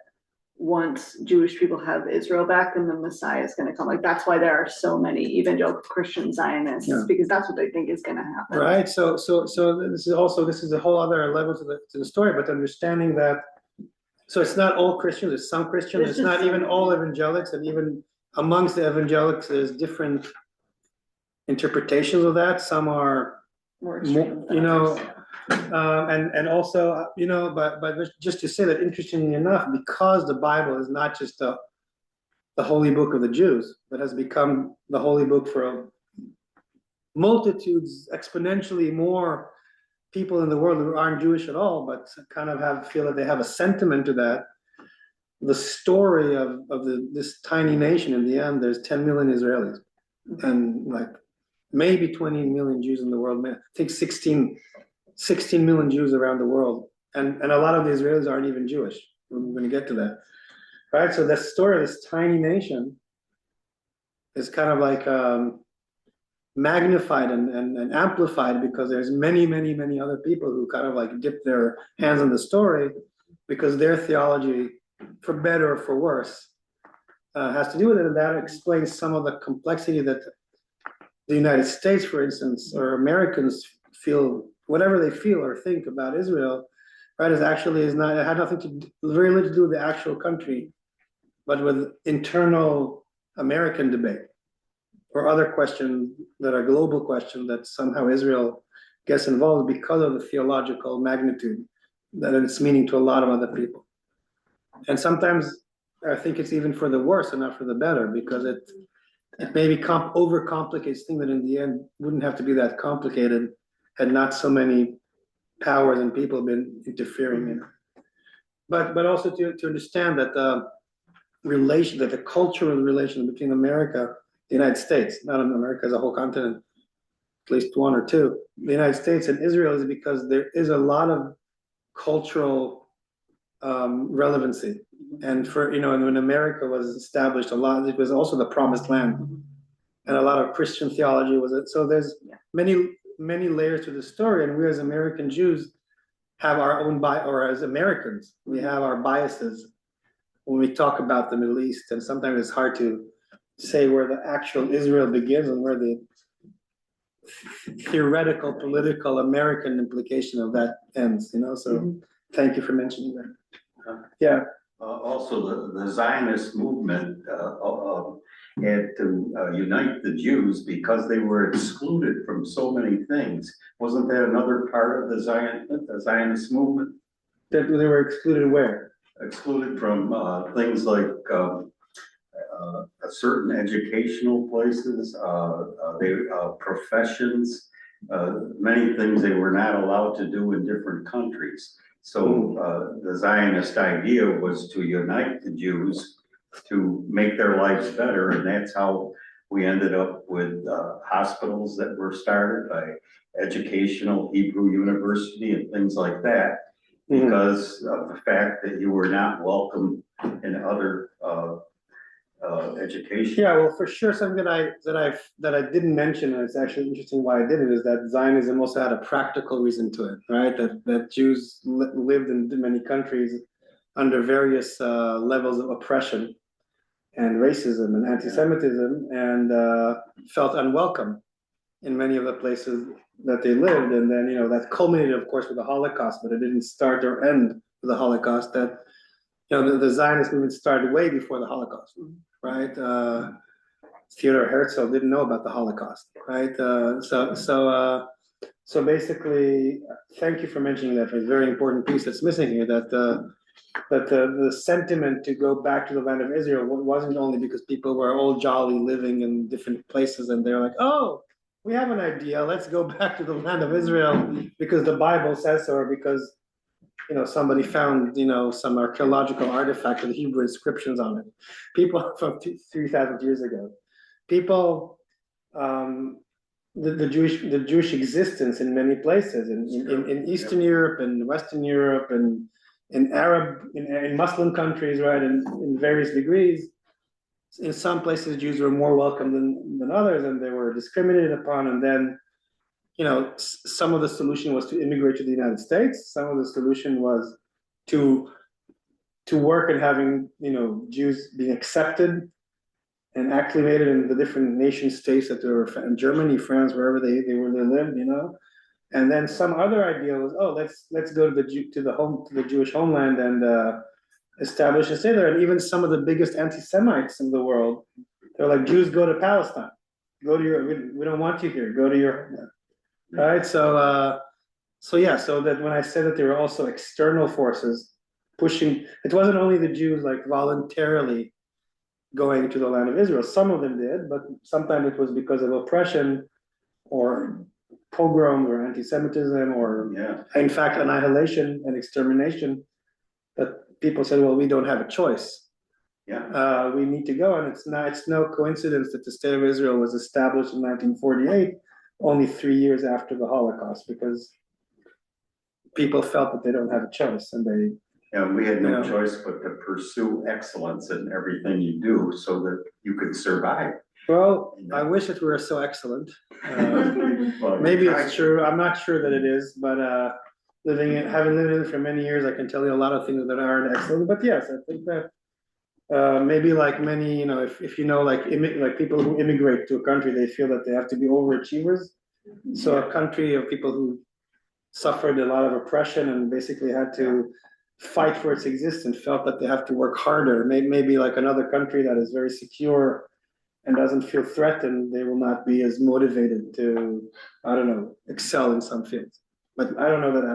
once Jewish people have Israel back, then the Messiah is going to come. Like, that's why there are so many evangelical Christian Zionists, because that's what they think is going to happen. Right. So this is a whole other level to the story, but understanding that. So it's not all Christians. It's some Christians. It's not even all evangelics, and even amongst the evangelics, there's different interpretations of that. Some are more extreme. And also, but just to say that, interestingly enough, because the Bible is not just the holy book of the Jews, but has become the holy book for multitudes, exponentially more people in the world who aren't Jewish at all, but kind of feel that they have a sentiment to that. The story of this tiny nation, in the end, there's 10 million Israelis and like maybe 20 million Jews in the world. I think 16 million Jews around the world. And a lot of the Israelis aren't even Jewish. We're going to get to that. Right? So the story of this tiny nation is kind of like magnified and amplified because there's many other people who kind of like dip their hands in the story because their theology, for better or for worse, has to do with it. And that explains some of the complexity that the United States, for instance, or Americans feel, whatever they feel or think about Israel, right, it had nothing very little to do with the actual country, but with internal American debate or other questions that are global questions that somehow Israel gets involved because of the theological magnitude that it's meaning to a lot of other people. And sometimes I think it's even for the worse and not for the better, because it maybe overcomplicates things that in the end wouldn't have to be that complicated had not so many powers and people been interfering in it. But also to understand that the cultural relation between America, the United States, not America as a whole continent, at least one or two, the United States and Israel, is because there is a lot of cultural relevancy. And when America was established, it was also the promised land. And a lot of Christian theology was it. So there's many layers to the story. And we as American Jews have our own or as Americans, we have our biases when we talk about the Middle East. And sometimes it's hard to say where the actual Israel begins and where the theoretical, political, American implication of that ends, So thank you for mentioning that. Yeah. Also, the Zionist movement had to unite the Jews because they were excluded from so many things. Wasn't that another part of the Zionist movement? That they were excluded where? Excluded from things like certain educational places, professions, many things they were not allowed to do in different countries. So the Zionist idea was to unite the Jews to make their lives better, and that's how we ended up with hospitals that were started by educational Hebrew University and things like that, because of the fact that you were not welcome in other education. Yeah, well, for sure, something that I didn't mention, and it's actually interesting why I did it, is that Zionism also had a practical reason to it, right? That Jews lived in many countries under various levels of oppression and racism and anti-Semitism, and felt unwelcome in many of the places that they lived. And then, that culminated, of course, with the Holocaust, but it didn't start or end with the Holocaust. That, the Zionist movement started way before the Holocaust, right? Theodor Herzl didn't know about the Holocaust, right? So basically, thank you for mentioning that. It's a very important piece that's missing here, that the sentiment to go back to the land of Israel wasn't only because people were all jolly living in different places and they're like, oh, we have an idea, let's go back to the land of Israel because the Bible says so, or because somebody found some archaeological artifact with Hebrew inscriptions on it. People from 3,000 years ago, the Jewish existence in many places in Eastern Europe and Western Europe and in Muslim countries, right, in various degrees. In some places, Jews were more welcome than others, and they were discriminated upon. And then, some of the solution was to immigrate to the United States. Some of the solution was to work and having, Jews being accepted and acclimated in the different nation states that they were in Germany, France, wherever they lived, And then some other idea was, let's go to the Jewish homeland and establish a stay there. And even some of the biggest anti-Semites in the world, they're like, Jews, go to Palestine. We don't want you here. Go to your homeland. Right. So So yeah, so that when I said that there were also external forces pushing, it wasn't only the Jews like voluntarily going to the land of Israel. Some of them did, but sometimes it was because of oppression or pogroms or anti-Semitism or Yeah, in fact annihilation and extermination that people said, well, we don't have a choice. yeah. We need to go, and it's no coincidence that the state of Israel was established in 1948, only 3 years after the Holocaust, because people felt that they don't have a choice, and they And we had no Yeah. choice but to pursue excellence in everything you do so that you could survive. well, I wish it were so excellent. Well, Maybe you it's tried. true. I'm not sure that it is, but having lived in it for many years, I can tell you a lot of things that aren't excellent. But yes, I think that maybe like many, if you know, like people who immigrate to a country, they feel that they have to be overachievers. So a country of people who suffered a lot of oppression and basically had to fight for its existence, felt that they have to work harder. Maybe like another country that is very secure and doesn't feel threatened, they will not be as motivated to, I don't know, excel in some fields. But I don't know that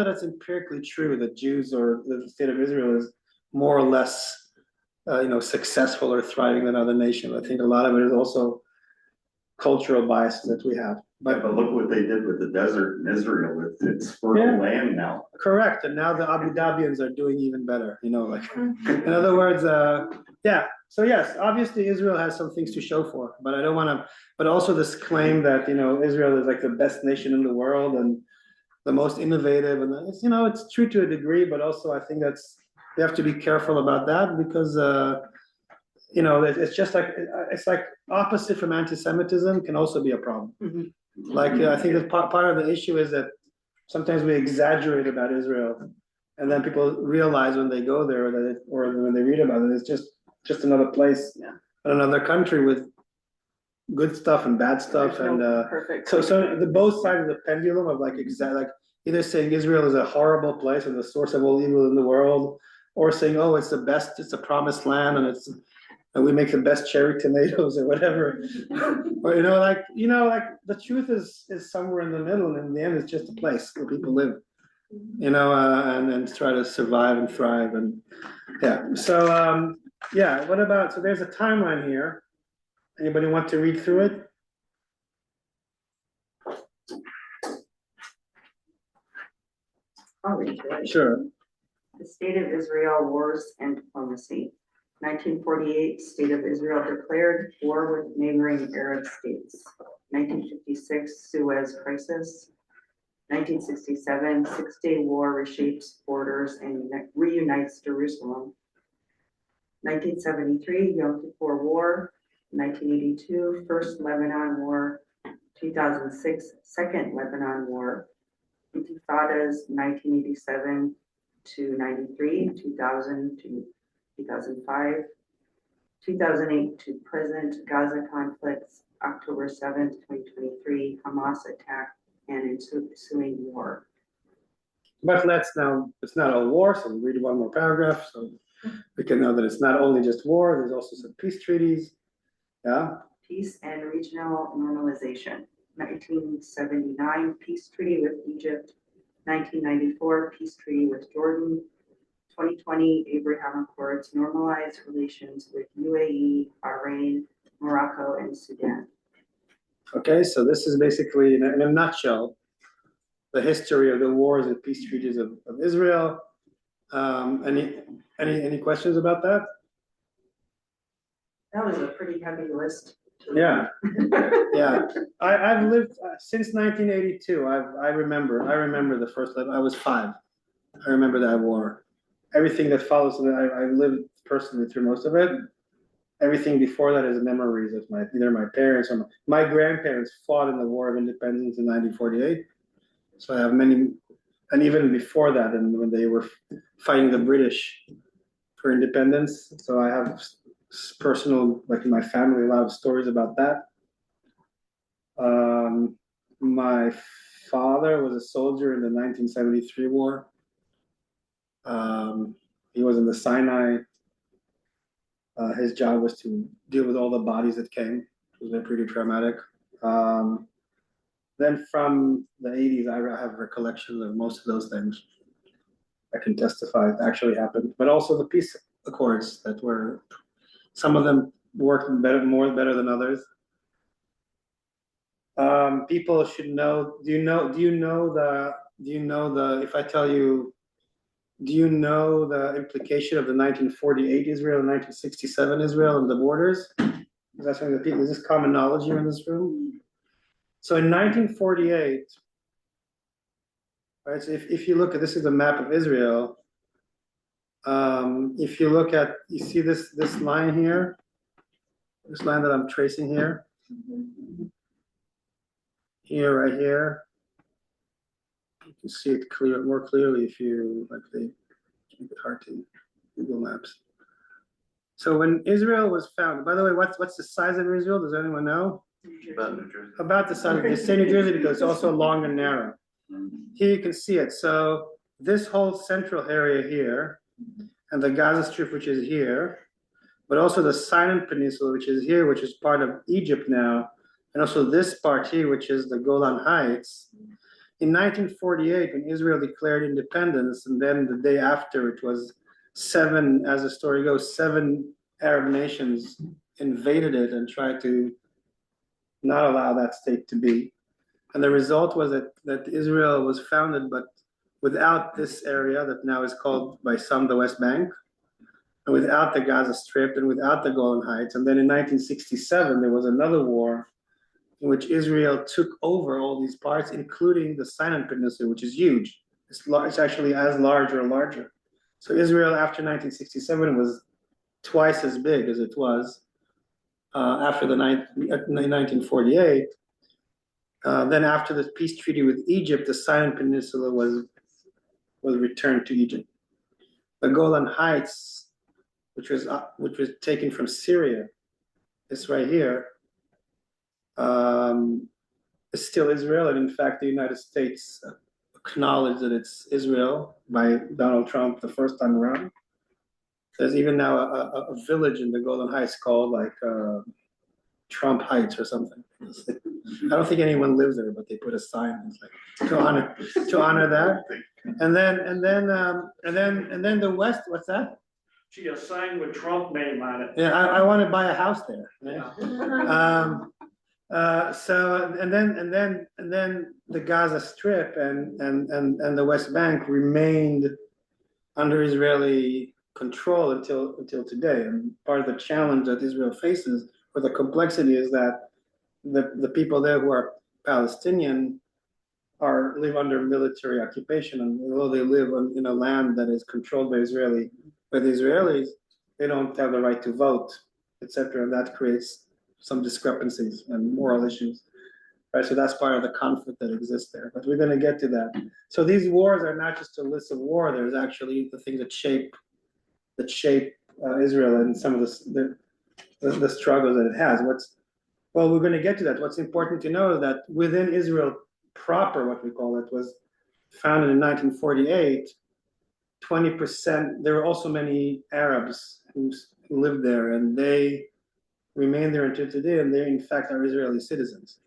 that's empirically true that Jews or the state of Israel is more or less, successful or thriving than other nations. I think a lot of it is also cultural bias that we have. But look what they did with the desert in Israel. It's fertile land now. Correct, and now the Abu Dhabians are doing even better, like, in other words, yeah, so yes, obviously Israel has some things to show for, but I don't wanna, but also this claim that, Israel is like the best nation in the world and the most innovative, and it's true to a degree, but also I think we have to be careful about that because, it's just like, it's like opposite from anti-Semitism can also be a problem. Like, I think that part of the issue is that sometimes we exaggerate about Israel, and then people realize when they go there or when they read about it, it's just another place, another country with good stuff and bad stuff, There's and no perfect. so the both sides of the pendulum of like either saying Israel is a horrible place and the source of all evil in the world, or saying, oh, it's the best, it's a promised land, and we make the best cherry tomatoes or whatever. Or like the truth is somewhere in the middle, and in the end, it's just a place where people live. And then try to survive and thrive, and yeah. So yeah. What about? So there's a timeline here. Anybody want to read through it? I'll read through it. Sure. The State of Israel Wars and Diplomacy. 1948, State of Israel declared war with neighboring Arab states. 1956, Suez Crisis. 1967, Six-Day War reshapes borders and reunites Jerusalem. 1973, Yom Kippur War. 1982, First Lebanon War. 2006, Second Lebanon War. Intifadas 1987 to 93, 2000 to 2005, 2008 to present, Gaza conflicts, October 7th, 2023, Hamas attack and ensuing war. But it's not all war, so we read one more paragraph, so we can know that it's not only just war, there's also some peace treaties. Yeah. Peace and regional normalization. 1979, peace treaty with Egypt. 1994, peace treaty with Jordan. 2020, Abraham Accords normalized relations with UAE, Bahrain, Morocco, and Sudan. Okay, so this is basically, in a nutshell, the history of the wars and peace treaties of Israel. Any questions about that? That was a pretty heavy list. Yeah, yeah. I've lived since 1982. I remember the first. I was 5. I remember that war. Everything that follows, I lived personally through most of it. Everything before that is memories of either my parents or my grandparents fought in the War of Independence in 1948. So I have many, and even before that, and when they were fighting the British for independence. So I have personal, like in my family, a lot of stories about that. My father was a soldier in the 1973 war. He was in the Sinai. His job was to deal with all the bodies that came. It was pretty traumatic. Then from the 80s, I have recollections of most of those things. I can testify it actually happened, but also the peace accords that were, some of them worked better than others. People should know, do you know the, if I tell you, do you know the implication of the 1948 Israel and 1967 Israel and the borders? Is that something that people, is this common knowledge here in this room? So in 1948, right, so if you look at, this is a map of Israel. If you look at, you see this line here, this line that I'm tracing here, right here. You can see it more clearly if you like they make it hard to Google Maps. So when Israel was founded, by the way, what's the size of Israel? Does anyone know? About New Jersey. About the size of the same New Jersey because it's also long and narrow. Here you can see it. So this whole central area here, and the Gaza Strip, which is here, but also the Sinai Peninsula, which is here, which is part of Egypt now, and also this part here, which is the Golan Heights. In 1948, when Israel declared independence, and then the day after, it was seven, as the story goes, 7 Arab nations invaded it and tried to not allow that state to be. And the result was that Israel was founded, but without this area that now is called by some the West Bank, and without the Gaza Strip, and without the Golan Heights. And then in 1967, there was another war in which Israel took over all these parts, including the Sinai Peninsula, which is huge. It's actually as large or larger. So Israel after 1967 was twice as big as it was after 1948. Then after the peace treaty with Egypt, the Sinai Peninsula was returned to Egypt. The Golan Heights, which was taken from Syria, this right here, is still Israel, and in fact, the United States acknowledged that it's Israel by Donald Trump the first time around. There's even now a village in the Golan Heights called like Trump Heights or something. Like, I don't think anyone lives there, but they put a sign. It's like to honor that. And then the West. What's that? She a sign with Trump name on it. Yeah, I want to buy a house there. Yeah. So and then the Gaza Strip and the West Bank remained under Israeli control until today. And part of the challenge that Israel faces, or the complexity, is that the people there who are Palestinian live under military occupation, and although they live in a land that is controlled by the Israelis, they don't have the right to vote, etc. And that creates some discrepancies and moral issues, right? So that's part of the conflict that exists there. But we're going to get to that. So these wars are not just a list of war. There's actually the things that shape Israel and some of the struggles that it has. Well, we're going to get to that. What's important to know is that within Israel proper, what we call it, was founded in 1948. 20%. There were also many Arabs who lived there, and they remain there until today, and they in fact are Israeli citizens.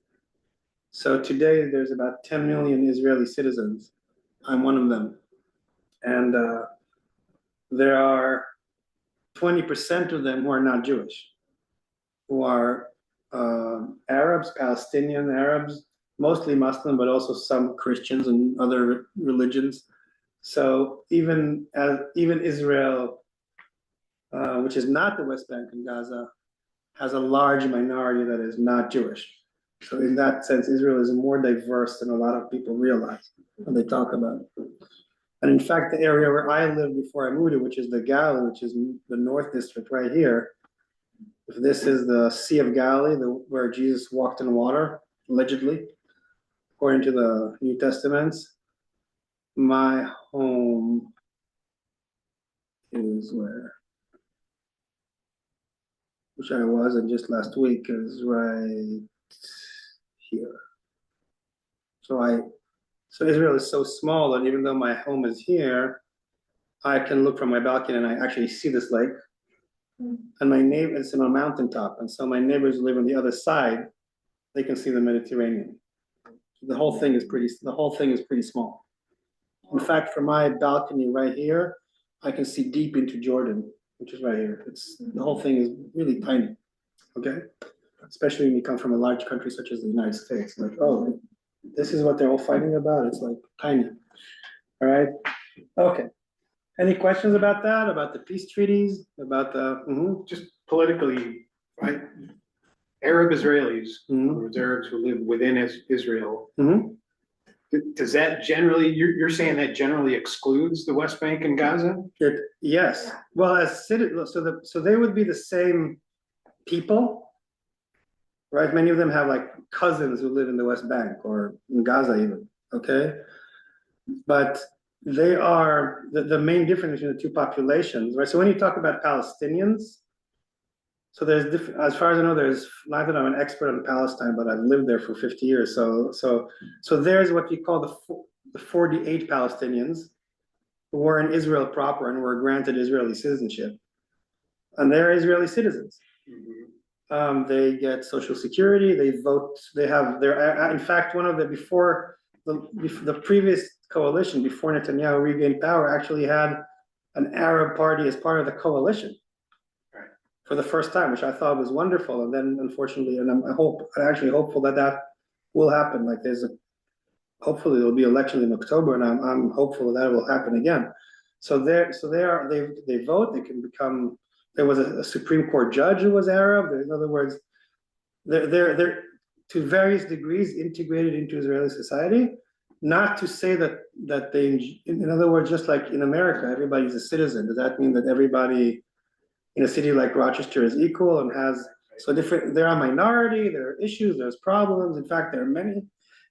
So today there's about 10 million Israeli citizens. I'm one of them. And there are 20% of them who are not Jewish, who are Arabs, Palestinian Arabs, mostly Muslim, but also some Christians and other religions. So even Israel, which is not the West Bank and Gaza, has a large minority that is not Jewish. So in that sense, Israel is more diverse than a lot of people realize when they talk about it. And in fact, the area where I lived before I moved to, which is the Galilee, which is the North District right here, if this is the Sea of Galilee, where Jesus walked in water, allegedly, according to the New Testaments, my home is where, which I was, and just last week is right here. So Israel is so small that even though my home is here, I can look from my balcony and I actually see this lake. And my neighbor, it's on a mountaintop, and so my neighbors who live on the other side, they can see the Mediterranean. The whole thing is pretty small. In fact, from my balcony right here, I can see deep into Jordan, which is right here. The whole thing is really tiny, okay? Especially when you come from a large country such as the United States, like, oh, this is what they're all fighting about, it's like tiny, all right? Okay, any questions about that, about the peace treaties, about the, Just politically, right? Arab Israelis, in other words, Arabs who live within Israel. Does that generally, you're saying that generally excludes the West Bank and Gaza? Yes, well, as citizens, so they would be the same people, right? Many of them have like cousins who live in the West Bank or in Gaza even, okay? But they are the main difference between the two populations, right? So when you talk about Palestinians, so there's different, as far as I know, there's, not that I'm an expert on Palestine, but I've lived there for 50 years. So there's what you call the 48 Palestinians who were in Israel proper and were granted Israeli citizenship. And they're Israeli citizens. They get Social Security, they vote, they have their, in fact, one of the, before the previous coalition, before Netanyahu regained power, actually had an Arab party as part of the coalition for the first time, which I thought was wonderful. And then unfortunately, and I'm actually hopeful that will happen. Like hopefully there'll be elections in October, and I'm hopeful that will happen again. So they vote, they can become, there was a Supreme Court judge who was Arab. In other words, they're to various degrees integrated into Israeli society. Not to say that they, in other words, just like in America, everybody's a citizen. Does that mean that everybody in a city like Rochester is equal and has so different? There are minority, there are issues, there's problems. In fact, there are many.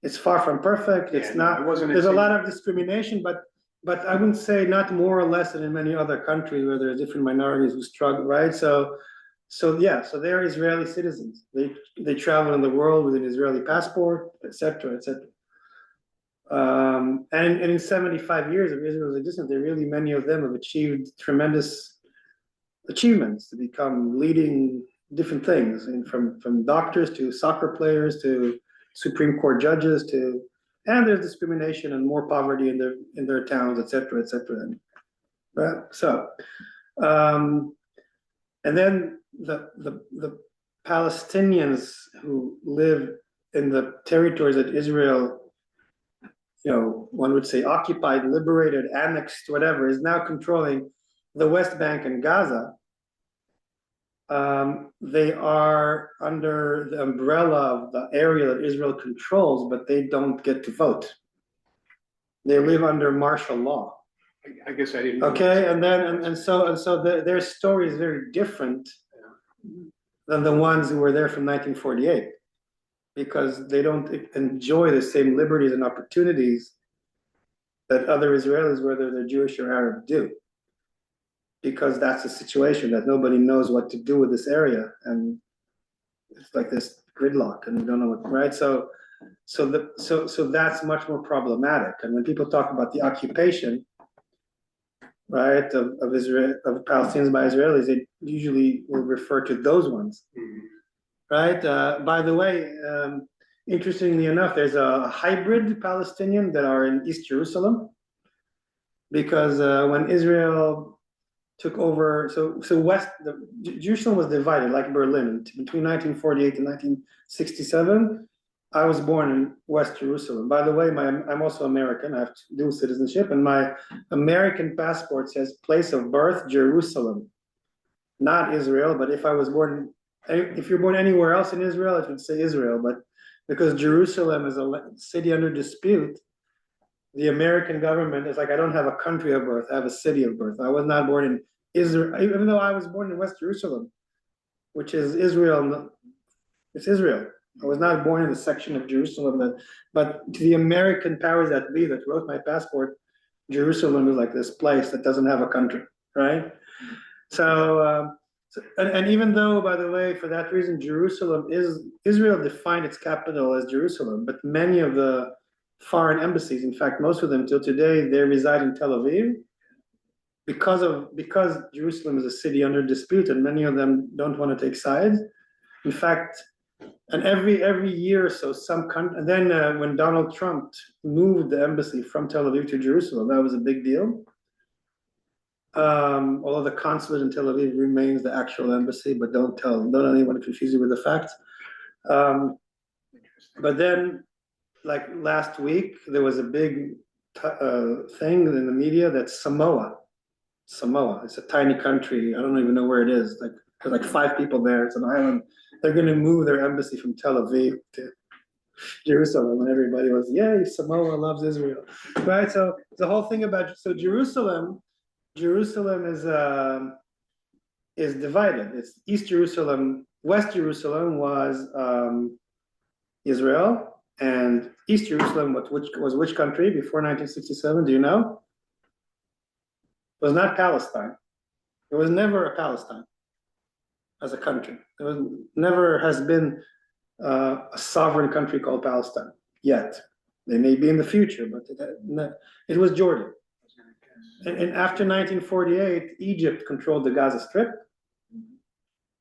It's far from perfect. It's not. There's a lot of discrimination, but I wouldn't say not more or less than in many other countries where there are different minorities who struggle, right? So they're Israeli citizens. They travel in the world with an Israeli passport, etc., etc. And in 75 years of Israel's existence, many of them have achieved tremendous achievements to become leading different things, and from doctors to soccer players to Supreme Court judges to, and there's discrimination and more poverty in their towns, etc., etc. Right? So, and then the Palestinians who live in the territories that Israel, one would say occupied, liberated, annexed, whatever, is now controlling the West Bank and Gaza. They are under the umbrella of the area that Israel controls, but they don't get to vote. They live under martial law. I guess I didn't know. Okay, and so their story is very different than the ones who were there from 1948, because they don't enjoy the same liberties and opportunities that other Israelis, whether they're Jewish or Arab, do. Because that's a situation that nobody knows what to do with this area, and it's like this gridlock, and we don't know what, right? So that's much more problematic. And when people talk about the occupation, right, of Israel, of Palestinians by Israelis, they usually will refer to those ones, right? By the way, interestingly enough, there's a hybrid Palestinian that are in East Jerusalem, because when Israel took over, so Jerusalem was divided like Berlin between 1948 and 1967. I was born in West Jerusalem. By the way, I'm also American. I have dual citizenship, and my American passport says place of birth Jerusalem, not Israel. But if you're born anywhere else in Israel, it would say Israel. But because Jerusalem is a city under dispute, the American government is like, I don't have a country of birth, I have a city of birth. I was not born in Israel, even though I was born in West Jerusalem, which is Israel. It's Israel. I was not born in the section of Jerusalem but to the American powers that be that wrote my passport, Jerusalem is like this place that doesn't have a country, right? So, and even though, by the way, for that reason, Israel defined its capital as Jerusalem, but many of the foreign embassies, in fact, most of them till today, they reside in Tel Aviv because Jerusalem is a city under dispute, and many of them don't want to take sides. In fact, And every year or so, some country, and then when Donald Trump moved the embassy from Tel Aviv to Jerusalem, that was a big deal. Although the consulate in Tel Aviv remains the actual embassy, but don't anyone confuse you with the facts. But then, like last week, there was a big thing in the media that Samoa, it's a tiny country. I don't even know where it is. Like there's like 5 people there. It's an island. They're going to move their embassy from Tel Aviv to Jerusalem, and everybody was, yay, Samoa loves Israel, right? So the whole thing about Jerusalem is divided. It's East Jerusalem, West Jerusalem was Israel, and East Jerusalem, which was which country before 1967? Do you know? It was not Palestine. There was never a Palestine as a country. There never has been a sovereign country called Palestine yet. They may be in the future, but it was Jordan. And after 1948, Egypt controlled the Gaza Strip.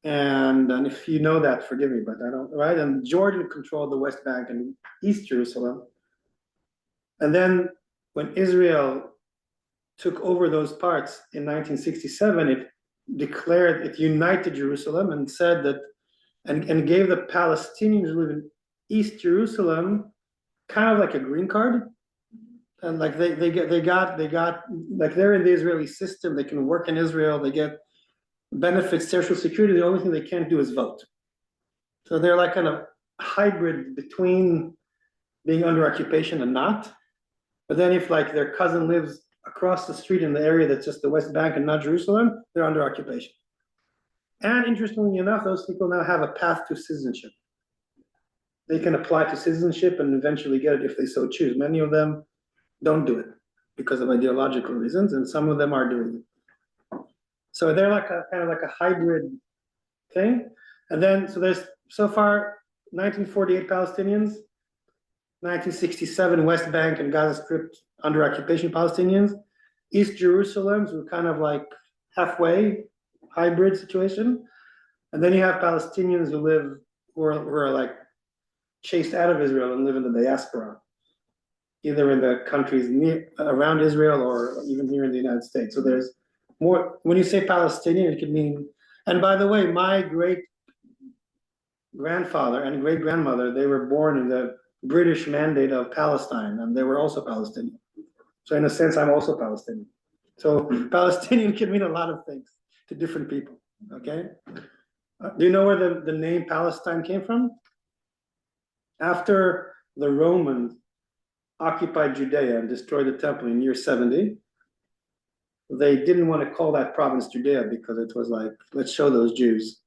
And if you know that, forgive me, but I don't, right? And Jordan controlled the West Bank and East Jerusalem. And then when Israel took over those parts in 1967, it united Jerusalem and said that, and gave the Palestinians who live in East Jerusalem kind of like a green card. And like they got like they're in the Israeli system, they can work in Israel, they get benefits, social security. The only thing they can't do is vote. So they're like kind of hybrid between being under occupation and not. But then if like their cousin lives across the street in the area that's just the West Bank and not Jerusalem, they're under occupation. And interestingly enough, those people now have a path to citizenship. They can apply to citizenship and eventually get it if they so choose. Many of them don't do it because of ideological reasons, and some of them are doing it. So they're like a kind of like a hybrid thing. And then, so there's so far 1948 Palestinians, 1967 West Bank and Gaza Strip under occupation Palestinians, East Jerusalem, so kind of like halfway hybrid situation. And then you have Palestinians who are like chased out of Israel and live in the diaspora, either in the countries around Israel or even here in the United States. So there's more, when you say Palestinian, it could mean, and by the way, my great grandfather and great grandmother, they were born in the British Mandate of Palestine, and they were also Palestinian. So in a sense, I'm also Palestinian. So Palestinian can mean a lot of things to different people, okay? Do you know where the name Palestine came from? After the Romans occupied Judea and destroyed the temple in year 70, they didn't want to call that province Judea because it was like, let's show those Jews.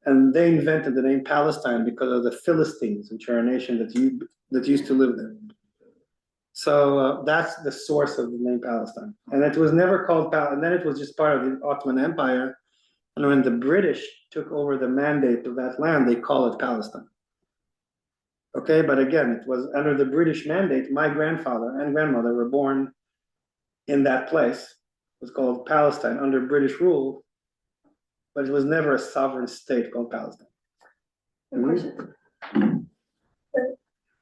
And they invented the name Palestine because of the Philistines, which are a nation that used to live there. So that's the source of the name Palestine. And it was never called and then it was just part of the Ottoman Empire. And when the British took over the mandate of that land, they call it Palestine. Okay, but again, it was under the British mandate. My grandfather and grandmother were born in that place. It was called Palestine under British rule, but it was never a sovereign state called Palestine. The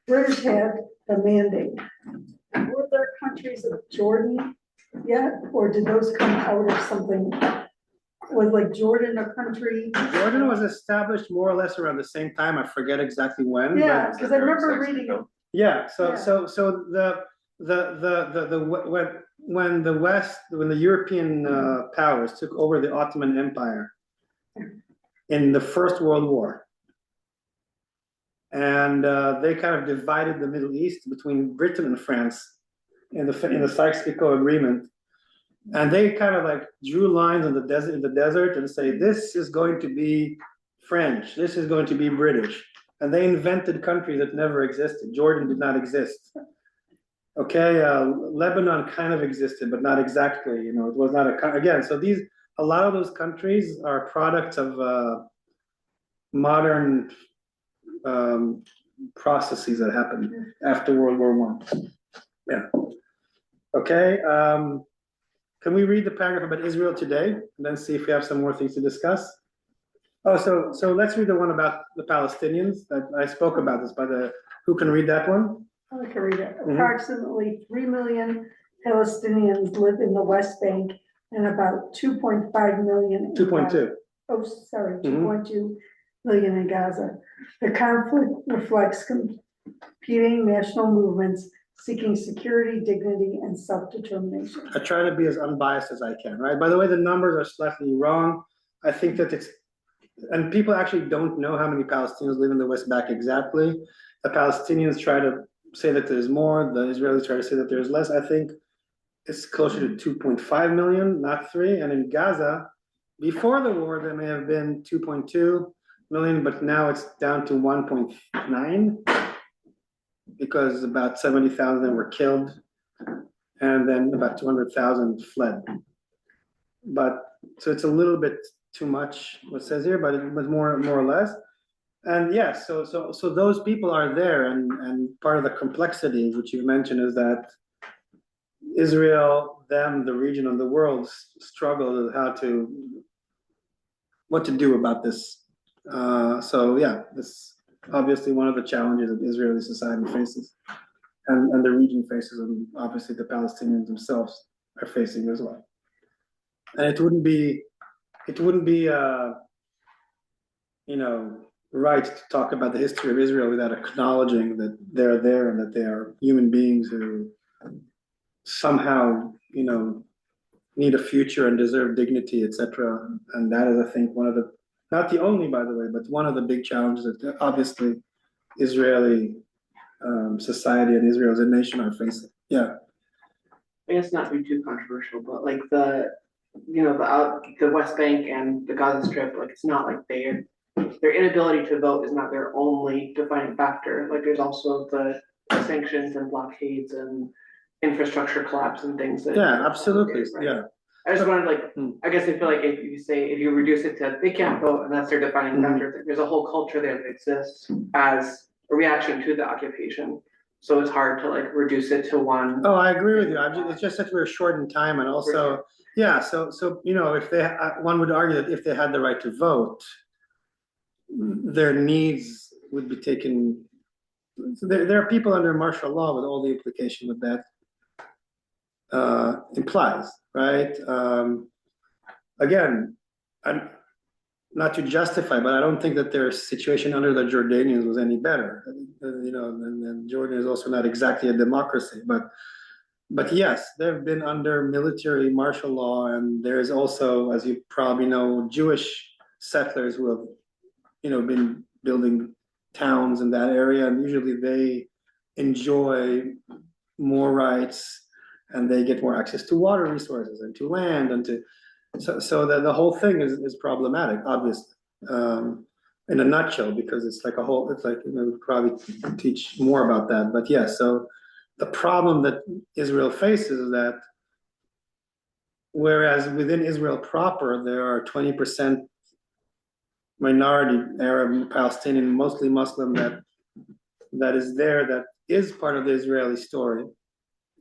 British had a mandate. Were there countries of Jordan yet, or did those come out of something? Was like Jordan a country? Jordan was established more or less around the same time. I forget exactly when. Yeah, because I remember reading it. Yeah. So when the European powers took over the Ottoman Empire in the First World War, and they kind of divided the Middle East between Britain and France in the Sykes-Picot Agreement. And they kind of like drew lines in the desert and say, this is going to be French, this is going to be British. And they invented countries that never existed. Jordan did not exist. Okay, Lebanon kind of existed, but not exactly, it was not again, so a lot of those countries are products of modern processes that happened after World War I. Yeah. Okay. Can we read the paragraph about Israel today and then see if we have some more things to discuss? Oh, so let's read the one about the Palestinians that I spoke about this who can read that one? I can read it. Mhm. Approximately 3 million Palestinians live in the West Bank and about 2.5 million. in 2.2. Gaza. Oh, sorry, Mhm. 2.2 million in Gaza. The conflict reflects competing national movements seeking security, dignity, and self-determination. I try to be as unbiased as I can, right? By the way, the numbers are slightly wrong. I think that and people actually don't know how many Palestinians live in the West Bank exactly. The Palestinians try to say that there's more, the Israelis try to say that there's less. I think it's closer to 2.5 million, not 3. And in Gaza, before the war, there may have been 2.2 million, but now it's down to 1.9 because about 70,000 were killed and then about 200,000 fled. But so it's a little bit too much what it says here, but it was more or less. And yes, so those people are there, and part of the complexity which you mentioned is that Israel, them, the region, and the world struggle with what to do about this. So yeah, this obviously one of the challenges that Israeli society faces, and the region faces, and obviously the Palestinians themselves are facing as well. And it wouldn't be right to talk about the history of Israel without acknowledging that they're there and that they are human beings who somehow, need a future and deserve dignity, etc. And that is, I think, one of the, not the only, by the way, but one of the big challenges that obviously Israeli society and Israel as a nation are facing. Yeah. I guess not to be too controversial, but like the West Bank and the Gaza Strip, like it's not like their inability to vote is not their only defining factor. Like there's also the sanctions and blockades and infrastructure collapse and things that. Yeah, absolutely. Right? Yeah. I just wanted I guess I feel like if you reduce it to they can't vote and that's their defining factor, there's a whole culture there that exists as a reaction to the occupation. So it's hard to like reduce it to one. Oh, I agree with you. It's just that we're short in time, and also, yeah. So if one would argue that if they had the right to vote, their needs would be taken. So there are people under martial law with all the implication that implies, right? Again, I'm not to justify, but I don't think that their situation under the Jordanians was any better. And Jordan is also not exactly a democracy, but yes, they've been under military martial law, and there is also, as you probably know, Jewish settlers who have, been building towns in that area, and usually they enjoy more rights, and they get more access to water resources and to land and to. So the whole thing is problematic, obviously, in a nutshell, because it's like we'll probably teach more about that. But yeah, so the problem that Israel faces is that whereas within Israel proper, there are 20% minority Arab, Palestinian, mostly Muslim that is there, that is part of the Israeli story,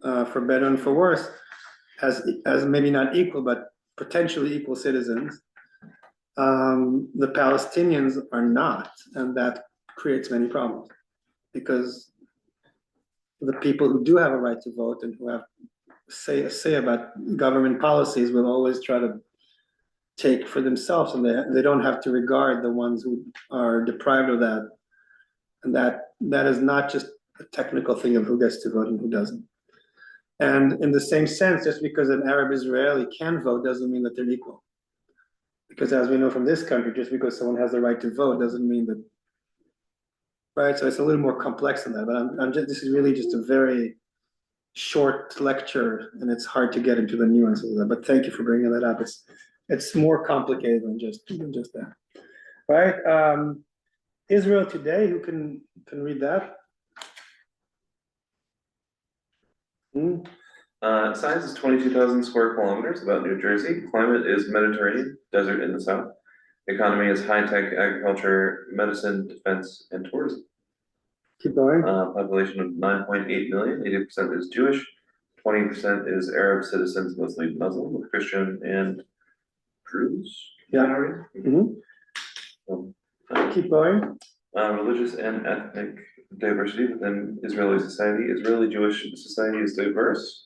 for better and for worse, as maybe not equal, but potentially equal citizens. The Palestinians are not, and that creates many problems because the people who do have a right to vote and who have say about government policies will always try to take for themselves, and they don't have to regard the ones who are deprived of that. And that is not just a technical thing of who gets to vote and who doesn't. And in the same sense, just because an Arab Israeli can vote doesn't mean that they're equal. Because as we know from this country, just because someone has the right to vote doesn't mean that, right? So it's a little more complex than that. But this is really just a very short lecture, and it's hard to get into the nuances of that. But thank you for bringing that up. It's more complicated than just that, right? Israel Today, who can read that? Size is 22,000 square kilometers, about New Jersey. Climate is Mediterranean, desert in the south. Economy is high-tech agriculture, medicine, defense, and tourism. Keep going. Population of 9.8 million, 80% is Jewish, 20% is Arab citizens, mostly Muslim, with Christian and Druze. Yeah. Keep going. Religious and ethnic diversity within Israeli society. Israeli Jewish society is diverse,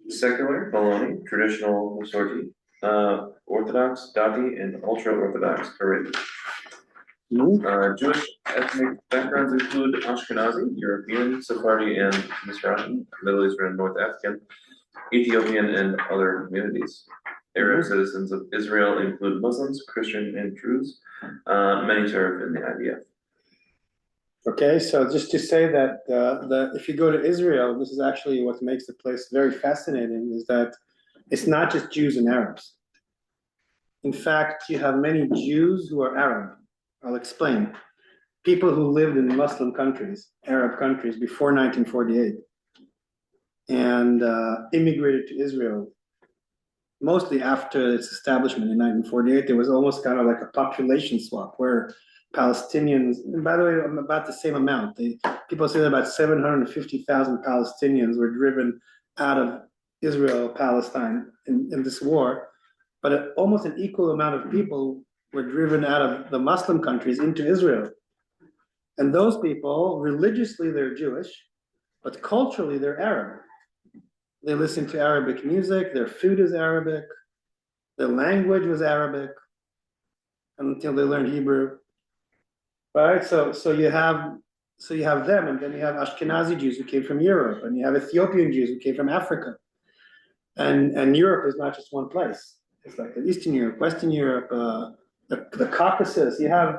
secular, baloney, traditional, Masorti, Orthodox, Dati, and ultra-Orthodox, Haredi. Jewish ethnic backgrounds include Ashkenazi, European, Sephardi, and Mizrahi, Middle Eastern and North African, Ethiopian, and other communities. Arab citizens of Israel include Muslims, Christian, and Druze. Many serve in the IDF. Okay, so just to say that if you go to Israel, this is actually what makes the place very fascinating, is that it's not just Jews and Arabs. In fact, you have many Jews who are Arab. I'll explain. People who lived in Muslim countries, Arab countries, before 1948, and immigrated to Israel. Mostly after its establishment in 1948, there was almost kind of like a population swap where Palestinians, and by the way, about the same amount. People say that about 750,000 Palestinians were driven out of Israel, Palestine in this war, but almost an equal amount of people were driven out of the Muslim countries into Israel. And those people, religiously, they're Jewish, but culturally, they're Arab. They listen to Arabic music, their food is Arabic, their language was Arabic until they learned Hebrew. Right? So you have them, and then you have Ashkenazi Jews who came from Europe, and you have Ethiopian Jews who came from Africa. And Europe is not just one place. It's like Eastern Europe, Western Europe, the Caucasus. You have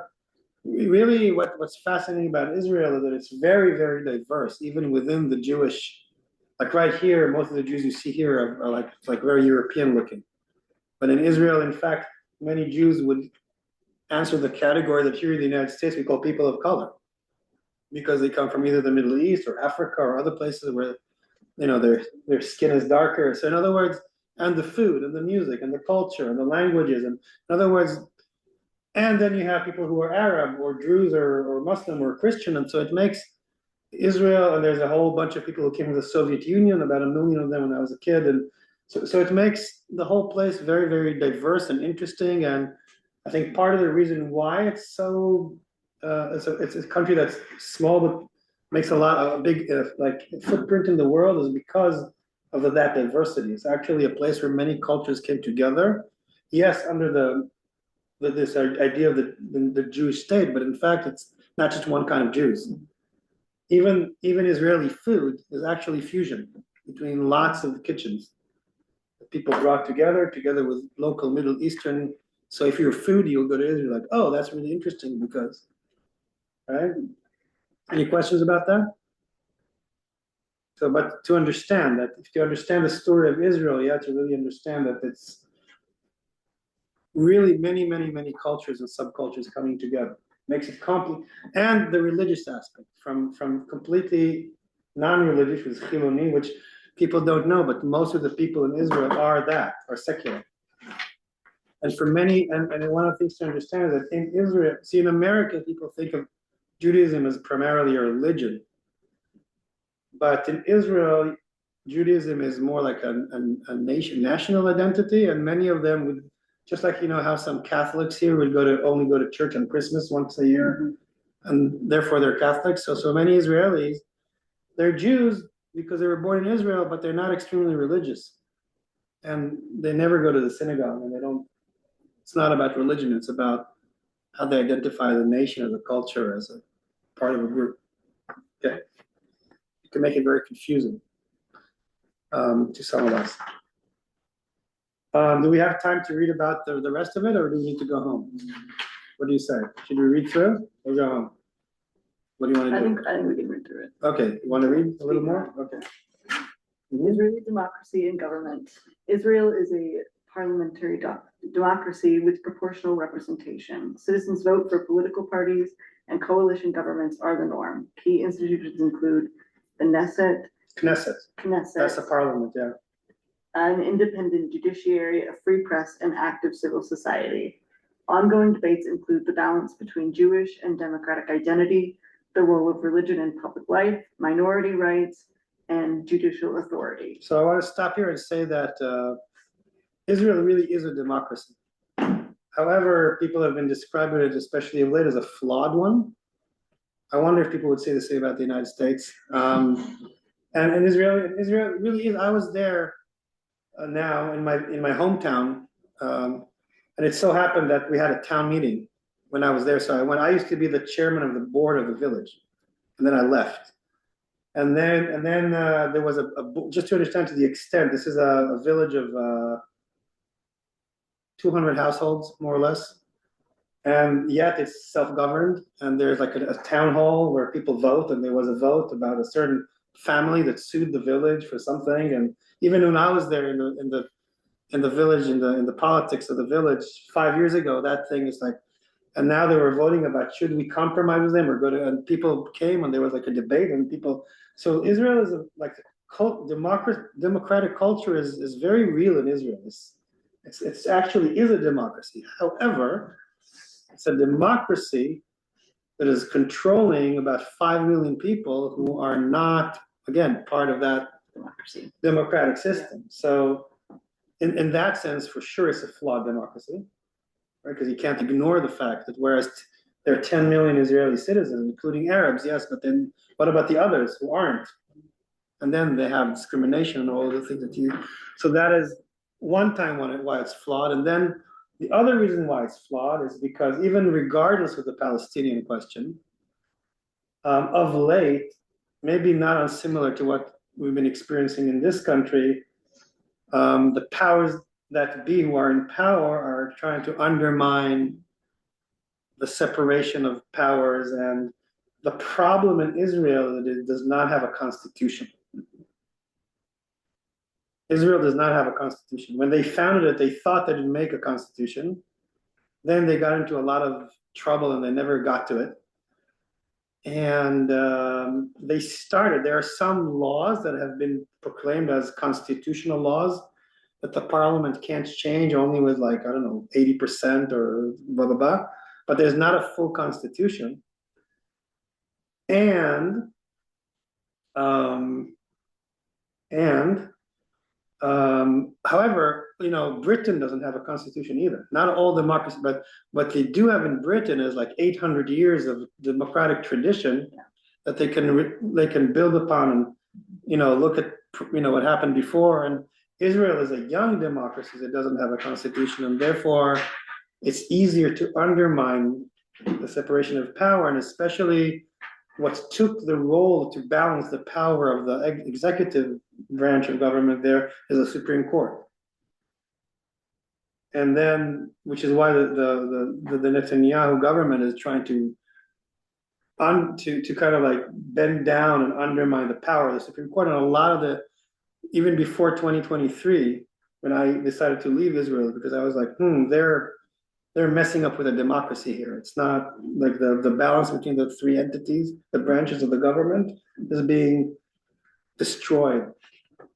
really what's fascinating about Israel is that it's very, very diverse, even within the Jewish. Like right here, most of the Jews you see here are like very European looking. But in Israel, in fact, many Jews would answer the category that here in the United States we call people of color, because they come from either the Middle East or Africa or other places where their skin is darker. So in other words, and the food and the music and the culture and the languages, and in other words, and then you have people who are Arab or Druze or Muslim or Christian, and so it makes Israel, and there's a whole bunch of people who came from the Soviet Union, about 1 million of them when I was a kid, and so it makes the whole place very, very diverse and interesting. And I think part of the reason why it's so it's a country that's small but makes a big footprint in the world is because of that diversity. It's actually a place where many cultures came together. Yes, under this idea of the Jewish state, but in fact it's not just one kind of Jews. Even Israeli food is actually fusion between lots of kitchens that people brought together with local Middle Eastern. So if you're a foodie, you'll go to Israel, like, oh, that's really interesting because, right? Any questions about that? So, but to understand that, if you understand the story of Israel, you have to really understand that it's really many, many, many cultures and subcultures coming together. Makes it complex, and the religious aspect from completely non-religious, with Chiloni, which people don't know, but most of the people in Israel are secular. And for many, and one of the things to understand is that in Israel, see, in America, people think of Judaism as primarily a religion, but in Israel, Judaism is more like a national identity, and many of them would. Just like how some Catholics here would only go to church on Christmas once a year, and therefore they're Catholics. So many Israelis, they're Jews because they were born in Israel, but they're not extremely religious, and they never go to the synagogue, and they don't. It's not about religion; it's about how they identify the nation or the culture as a part of a group. Okay, it can make it very confusing to some of us. Do we have time to read about the rest of it, or do we need to go home? What do you say? Should we read through or go home? What do you want to do? I think we can read through it. Okay, you want to read a little more? Okay. Israeli democracy and government. Israel is a parliamentary democracy with proportional representation. Citizens vote for political parties, and coalition governments are the norm. Key institutions include the Knesset. That's the parliament, yeah. An independent judiciary, a free press, and active civil society. Ongoing debates include the balance between Jewish and democratic identity, the role of religion in public life, minority rights, and judicial authority. So I want to stop here and say that Israel really is a democracy. However, people have been describing it, especially of late, as a flawed one. I wonder if people would say the same about the United States. And Israel really is. I was there now in my hometown, and it so happened that we had a town meeting when I was there. So I used to be the chairman of the board of the village, and then I left. And then there was just to understand to the extent, this is a village of 200 households, more or less. And yet it's self-governed, and there's like a town hall where people vote, and there was a vote about a certain family that sued the village for something. And even when I was there in the village, in the politics of the village 5 years ago, that thing is like, and now they were voting about should we compromise with them or go to, and people came and there was like a debate and people, so Israel is like democratic culture is very real in Israel. It's actually is a democracy. However, it's a democracy that is controlling about 5 million people who are not, again, part of that democratic system. So in that sense, for sure, it's a flawed democracy, right? Because you can't ignore the fact that whereas there are 10 million Israeli citizens, including Arabs, yes, but then what about the others who aren't? And then they have discrimination and all the things that so that is one time why it's flawed. And then the other reason why it's flawed is because even regardless of the Palestinian question, of late, maybe not unsimilar to what we've been experiencing in this country, the powers that be who are in power are trying to undermine the separation of powers. And the problem in Israel is that it does not have a constitution. Israel does not have a constitution. When they founded it, they thought that it'd make a constitution. Then they got into a lot of trouble and they never got to it. And there are some laws that have been proclaimed as constitutional laws that the parliament can't change, only with 80% or blah, blah, blah. But there's not a full constitution. And however, Britain doesn't have a constitution either. Not all democracy, but what they do have in Britain is like 800 years of democratic tradition that they can build upon and look at what happened before. And Israel is a young democracy that doesn't have a constitution, and therefore it's easier to undermine the separation of power, and especially what took the role to balance the power of the executive branch of government there is the Supreme Court. And then, which is why the Netanyahu government is trying to kind of like bend down and undermine the power of the Supreme Court. And a lot of even before 2023, when I decided to leave Israel, because I was like, they're messing up with a democracy here. It's not like the balance between the three entities, the branches of the government, is being destroyed.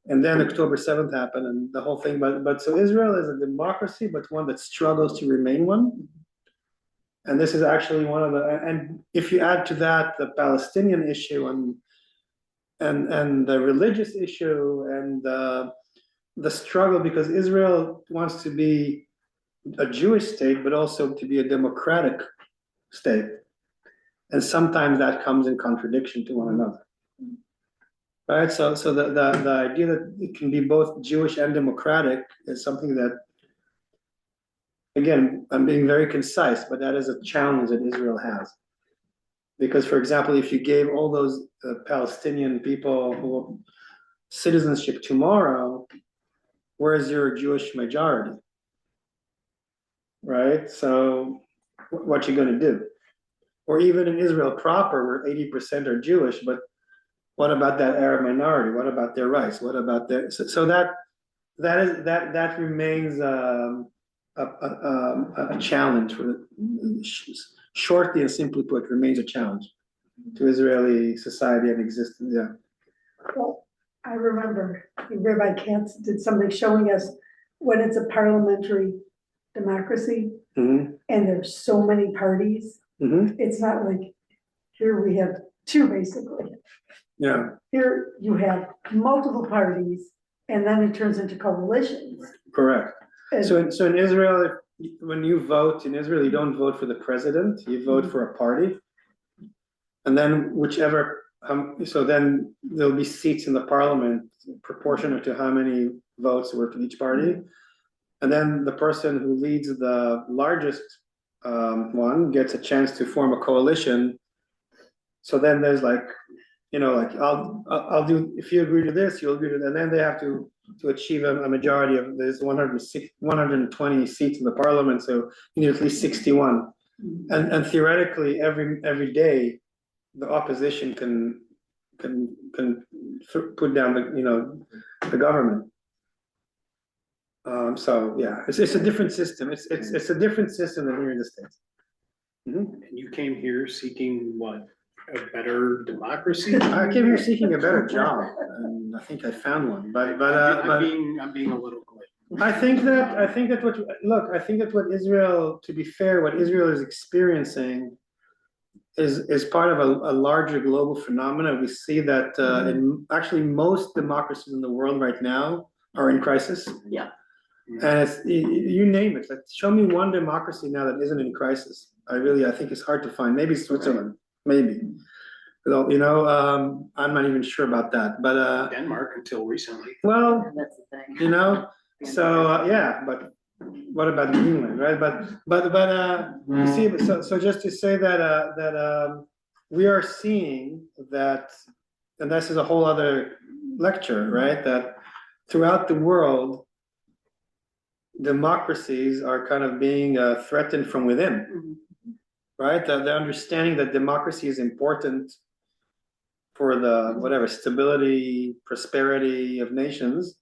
And then October 7th happened and the whole thing. But so Israel is a democracy, but one that struggles to remain one. And this is actually one of and if you add to that the Palestinian issue and the religious issue and the struggle, because Israel wants to be a Jewish state, but also to be a democratic state. And sometimes that comes in contradiction to one another. Right? So the idea that it can be both Jewish and democratic is something that, again, I'm being very concise, but that is a challenge that Israel has. Because, for example, if you gave all those Palestinian people who citizenship tomorrow, where is your Jewish majority? Right? So what you going to do? Or even in Israel proper, where 80% are Jewish, but what about that Arab minority? What about their rights? What about their so that remains a challenge for shortly and simply put, remains a challenge to Israeli society and existence. Yeah. Well, I remember Rabbi Cantor did something showing us when it's a parliamentary democracy and there's so many parties. It's not like here we have two basically. Yeah. Here you have multiple parties and then it turns into coalitions. Correct. So in Israel, when you vote in Israel, you don't vote for the president, you vote for a party. And then whichever, so then there'll be seats in the parliament proportionate to how many votes were to each party. And then the person who leads the largest one gets a chance to form a coalition. So then there's like, like I'll do, if you agree to this, you'll agree to that. And then they have to achieve a majority of, there's 120 seats in the parliament, so you need at least 61. And theoretically, every day, the opposition can put down the government. So yeah, it's a different system. It's a different system than here in the States. And you came here seeking what? A better democracy? I came here seeking a better job, and I think I found one. But I'm being a little glib. I think that what Israel, to be fair, what Israel is experiencing is part of a larger global phenomenon. We see that in actually most democracies in the world right now are in crisis. Yeah. And it's, you name it. Like, show me one democracy now that isn't in crisis. I think it's hard to find. Maybe Switzerland, maybe. I'm not even sure about that. But Denmark until recently. Well, That's the thing. So yeah, but what about Greenland, right? But you see, so just to say that we are seeing that, and this is a whole other lecture, right? That throughout the world, democracies are kind of being threatened from within, right? The understanding that democracy is important for the stability, prosperity of nations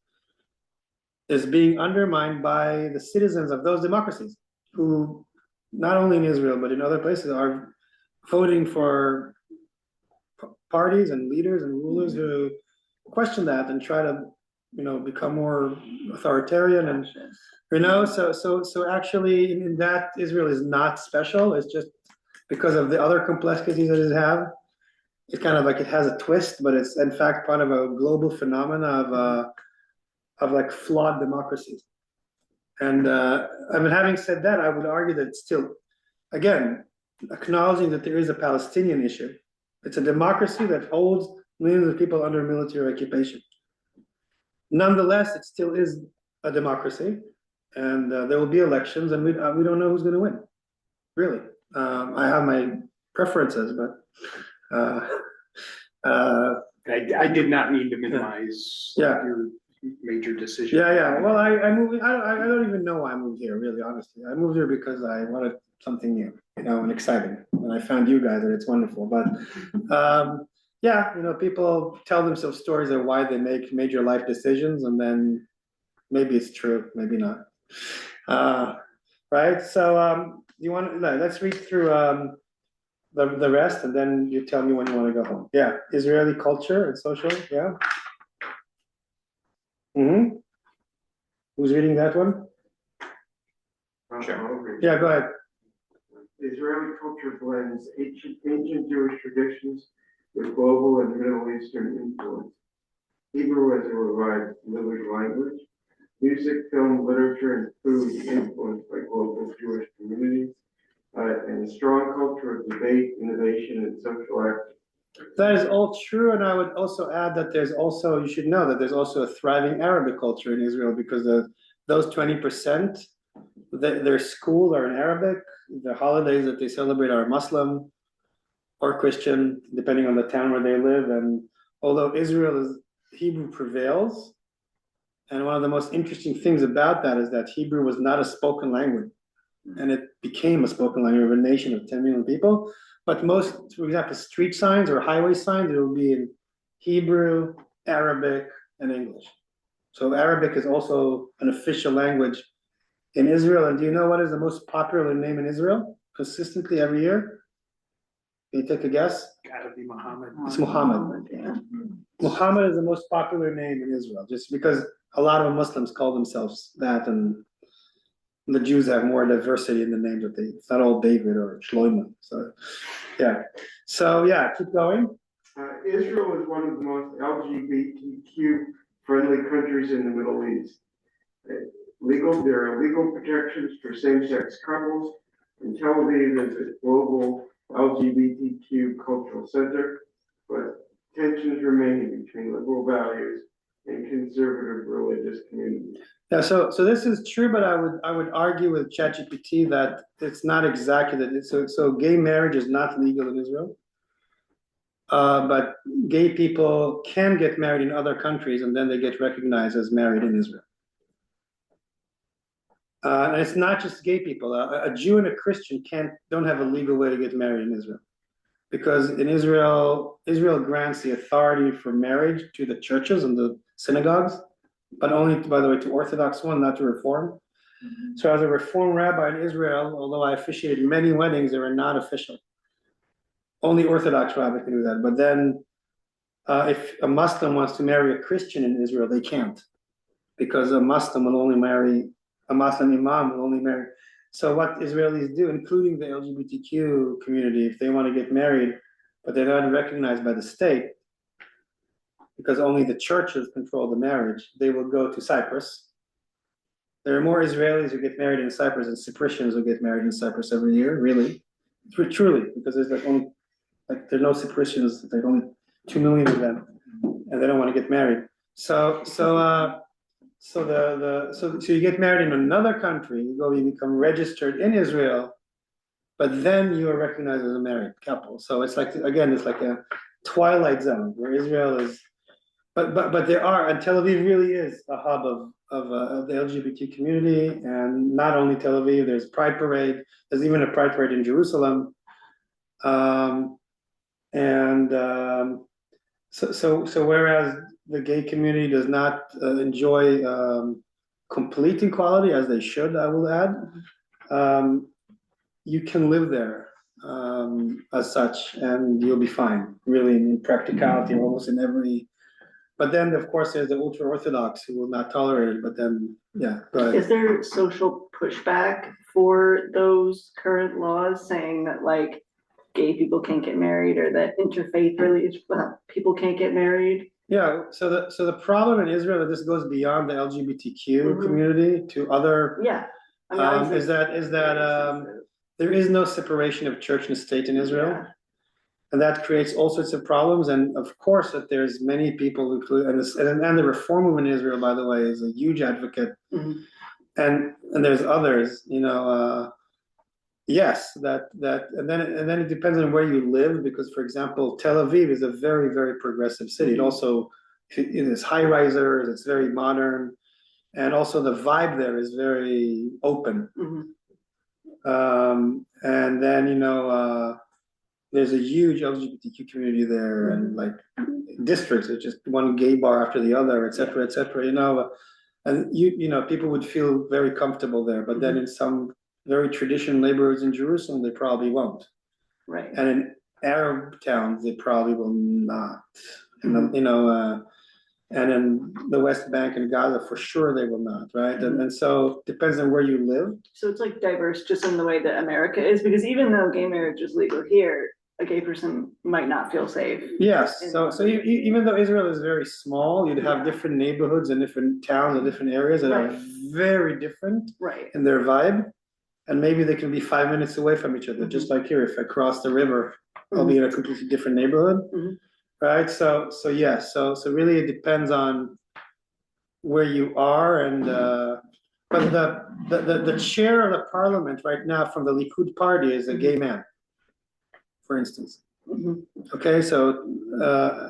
is being undermined by the citizens of those democracies, who not only in Israel but in other places are voting for parties and leaders and rulers who question that and try to become more authoritarian. And so actually in that, Israel is not special. It's just because of the other complexities that it has. It's kind of like it has a twist, but it's in fact part of a global phenomena of like flawed democracies. And having said that, I would argue that still, again, acknowledging that there is a Palestinian issue. It's a democracy that holds millions of people under military occupation. Nonetheless, it still is a democracy, and there will be elections, and we don't know who's going to win. Really, I have my preferences, but I did not mean to minimize your major decision. Yeah. Well, I moved. I don't even know why I moved here. Really, honestly, I moved here because I wanted something new, and exciting. And I found you guys, and it's wonderful. But people tell themselves stories of why they make major life decisions, and then maybe it's true, maybe not. Right? So, let's read through the rest, and then you tell me when you want to go home. Yeah, Israeli culture and social. Yeah. Who's reading that one? Sure. Yeah, go ahead. Israeli culture blends ancient Jewish traditions with global and Middle Eastern influence. Hebrew as a revived living language, music, film, literature, and food influenced by global Jewish communities, and a strong culture of debate, innovation, and social action. That is all true, and I would also add that you should know that there's also a thriving Arabic culture in Israel, because those 20%, their schools are in Arabic, the holidays that they celebrate are Muslim or Christian, depending on the town where they live. And although Hebrew prevails, and one of the most interesting things about that is that Hebrew was not a spoken language, and it became a spoken language of a nation of 10 million people. But most, for example, street signs or highway signs, it will be in Hebrew, Arabic, and English. So Arabic is also an official language in Israel. And do you know what is the most popular name in Israel consistently every year? Can you take a guess? Gotta be Muhammad. It's Muhammad. Yeah. Muhammad is the most popular name in Israel, just because a lot of Muslims call themselves that, and the Jews have more diversity in the names that it's not all David or Shlomo. So, yeah. So, yeah, keep going. Israel is one of the most LGBTQ friendly countries in the Middle East. There are legal protections for same-sex couples, and Tel Aviv is a global LGBTQ cultural center, but tensions remain between liberal values and conservative religious communities. Yeah, so this is true, but I would argue with ChatGPT that it's not exactly that. So gay marriage is not legal in Israel. But gay people can get married in other countries and then they get recognized as married in Israel. And it's not just gay people. A Jew and a Christian don't have a legal way to get married in Israel. Because in Israel grants the authority for marriage to the churches and the synagogues, but only, by the way, to Orthodox one, not to Reform. Mm-hmm. So as a Reform rabbi in Israel, although I officiated many weddings, they were not official. Only Orthodox rabbi can do that. But then if a Muslim wants to marry a Christian in Israel, they can't. Because a Muslim imam will only marry. So what Israelis do, including the LGBTQ community, if they want to get married, but they're not recognized by the state, because only the churches control the marriage, they will go to Cyprus. There are more Israelis who get married in Cyprus than Cypriots who get married in Cyprus every year, really. Truly, because there's there's no Cypriots, there's only 2 million of them, and they don't want to get married. So you get married in another country, you become registered in Israel, but then you are recognized as a married couple. So it's like, again, it's like a twilight zone where Israel is, but there are, and Tel Aviv really is a hub of the LGBT community, and not only Tel Aviv, there's Pride Parade, there's even a Pride Parade in Jerusalem. So whereas the gay community does not enjoy complete equality, as they should, I will add, you can live there as such, and you'll be fine, really, in practicality, almost in every. But then, of course, there's the ultra-Orthodox who will not tolerate it, but then, yeah, go ahead. Is there social pushback for those current laws saying that, like, gay people can't get married, or that interfaith people can't get married? Yeah, so the problem in Israel, that this goes beyond the LGBTQ community to other, is that there is no separation of church and state in Israel, and that creates all sorts of problems. And of course, that there's many people, and the Reform movement in Israel, by the way, is a huge advocate, and there's others, yes, and then it depends on where you live, because, for example, Tel Aviv is a very, very progressive city. It also, it's high risers, it's very modern, and also the vibe there is very open. And then there's a huge LGBTQ community there, and like districts, it's just one gay bar after the other, et cetera, and people would feel very comfortable there. But then in some very traditional neighborhoods in Jerusalem, they probably won't. Right. And in Arab towns, they probably will not. And and in the West Bank and Gaza, for sure they will not, right? And so it depends on where you live. So it's like diverse just in the way that America is, because even though gay marriage is legal here, a gay person might not feel safe. Yes, so even though Israel is very small, you'd have different neighborhoods and different towns and different areas that are very different in their vibe. And maybe they can be 5 minutes away from each other, just like here. If I cross the river, I'll be in a completely different neighborhood, right? So really, it depends on where you are, and but the chair of the parliament right now from the Likud party is a gay man, for instance. Okay, so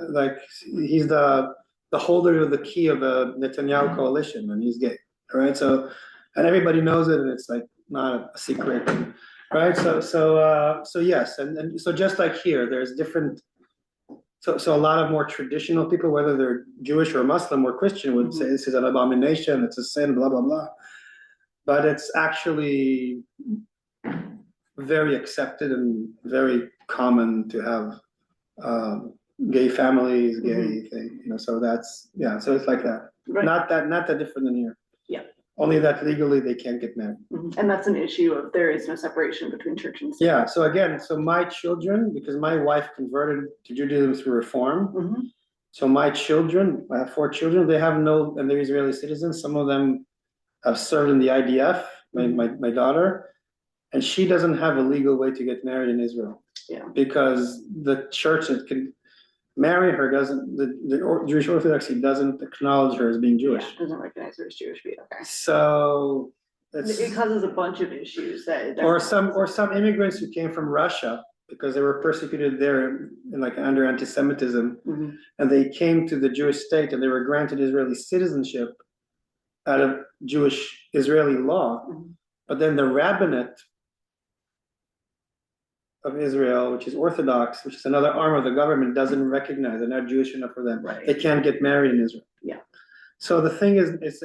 like he's the holder of the key of the Netanyahu coalition, and he's gay, right? So, and everybody knows it, and it's like not a secret, right? So yes, and so just like here, there's different. So a lot of more traditional people, whether they're Jewish or Muslim or Christian, would say this is an abomination, it's a sin, blah blah blah. But it's actually very accepted and very common to have gay families, gay thing, so that's so it's like that. Right. Not that different than here. Yeah. Only that legally they can't get married. And that's an issue of there is no separation between church and state. Yeah, so again, my children, because my wife converted to Judaism through Reform, so my children, I have 4 children, they have and they're Israeli citizens, some of them I've served in the IDF, my daughter, and she doesn't have a legal way to get married in Israel. Yeah. Because the church that can marry her doesn't, the Jewish Orthodoxy doesn't acknowledge her as being Jewish. Yeah, doesn't recognize her as Jewish, okay. So It causes a bunch of issues that. or some immigrants who came from Russia because they were persecuted there in like under anti-Semitism, Mhm. and they came to the Jewish state and they were granted Israeli citizenship out of Jewish Israeli law, Mhm. but then the rabbinate of Israel, which is Orthodox, which is another arm of the government, doesn't recognize. They're not Jewish enough for them. Right. They can't get married in Israel. Yeah. So the thing is, it's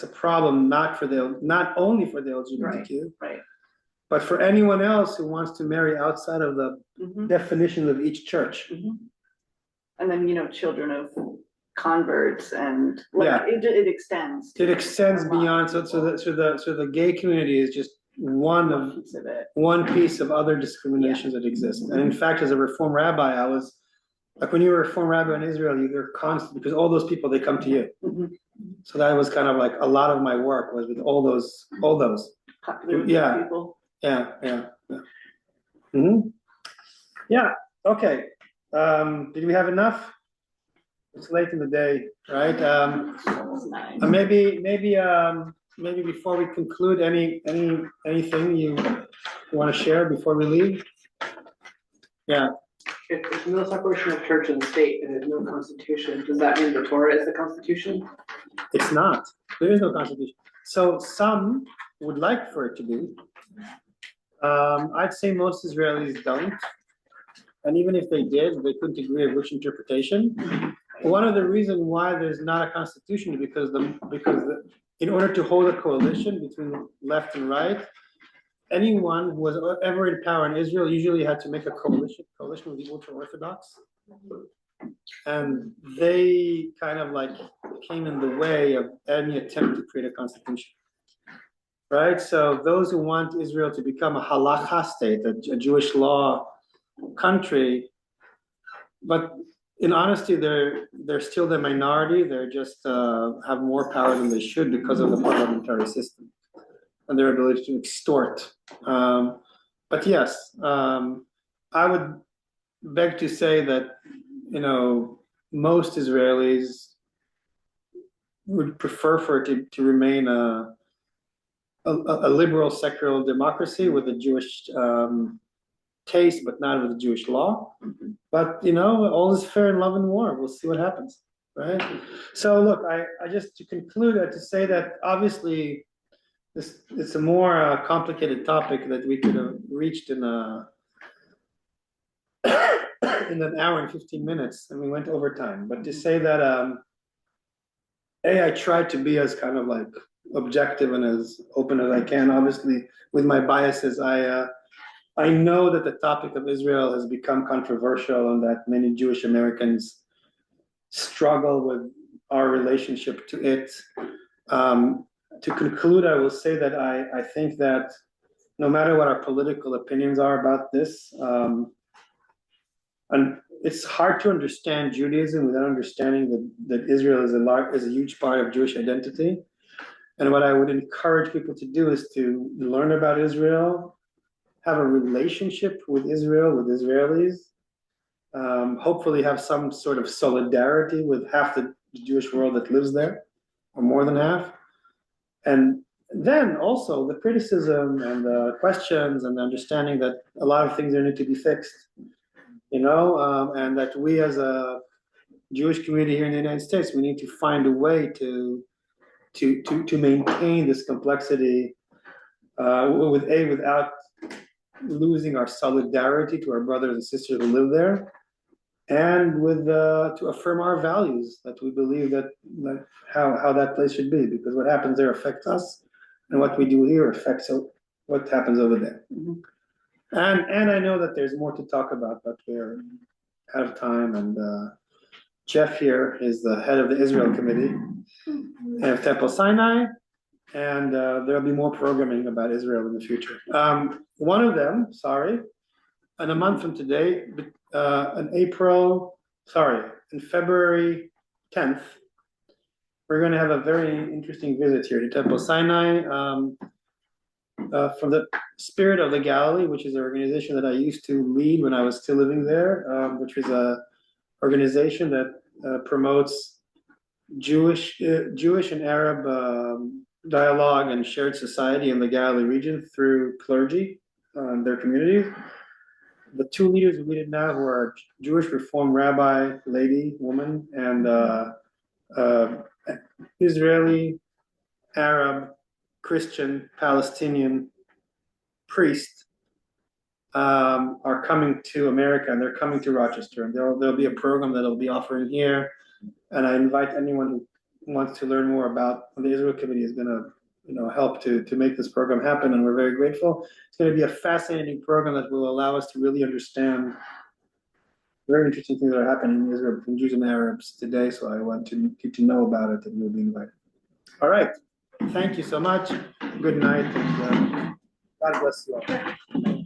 a problem not only for the LGBTQ, Right. but for anyone else who wants to marry outside of the Mhm. definition of each church. And then, children of converts and like it extends. It extends beyond. So the gay community is just one piece of other discriminations that exist. And in fact, as a Reform rabbi, I was like, when you were a Reform rabbi in Israel, you're constant because all those people, they come to you. Mhm. So that was kind of like a lot of my work was with all those. Popular Yeah. people. Yeah. Yeah. Okay. Did we have enough? It's late in the day, right? Nice. Maybe before we conclude, anything you want to share before we leave? Yeah. If there's no separation of church and state and there's no constitution, does that mean the Torah is the constitution? It's not. There is no constitution. So some would like for it to be. I'd say most Israelis don't. And even if they did, they couldn't agree on which interpretation. One of the reasons why there's not a constitution is because in order to hold a coalition between left and right, anyone who was ever in power in Israel usually had to make a coalition with the ultra-Orthodox. And they kind of like came in the way of any attempt to create a constitution. Right? So those who want Israel to become a halacha state, a Jewish law country, but in honesty, they're still the minority. They're just have more power than they should because of the parliamentary system and their ability to extort. But yes, I would beg to say that most Israelis would prefer for it to remain a liberal secular democracy with a Jewish taste, but not with the Jewish law. Mhm. But all is fair in love and war. We'll see what happens, right? So look, I just to conclude to say that obviously it's a more complicated topic that we could have reached in an hour and 15 minutes, and we went over time. But to say that I tried to be as kind of like objective and as open as I can. Obviously, with my biases, I know that the topic of Israel has become controversial and that many Jewish Americans struggle with our relationship to it. To conclude, I will say that I think that no matter what our political opinions are about this, and it's hard to understand Judaism without understanding that Israel is a huge part of Jewish identity. And what I would encourage people to do is to learn about Israel, have a relationship with Israel, with Israelis, hopefully have some sort of solidarity with half the Jewish world that lives there, or more than half. And then also the criticism and the questions and the understanding that a lot of things there need to be fixed, and that we as a Jewish community here in the United States, we need to find a way to maintain this complexity without losing our solidarity to our brothers and sisters who live there, and to affirm our values that we believe that how that place should be, because what happens there affects us, and what we do here affects what happens over there. Mhm. And I know that there's more to talk about, but we're out of time. And Jeff here is the head of the Israel Committee of Temple Sinai, and there'll be more programming about Israel in the future. One of them, in a month from today, in February 10th, we're going to have a very interesting visit here to Temple Sinai. From the Spirit of the Galilee, which is an organization that I used to lead when I was still living there, which is a organization that promotes Jewish and Arab dialogue and shared society in the Galilee region through clergy and their communities. The two leaders we lead it now, who are Jewish Reform Rabbi, lady, woman, and Israeli, Arab, Christian, Palestinian priest, are coming to America, and they're coming to Rochester, and there'll be a program that I'll be offering here, and I invite anyone who wants to learn more about what the Israel Committee is going to help to make this program happen, and we're very grateful. It's going to be a fascinating program that will allow us to really understand very interesting things that are happening in Israel between Jews and Arabs today, so I want to get to know about it, and you'll be invited. All right. Thank you so much. Good night, and God bless you all.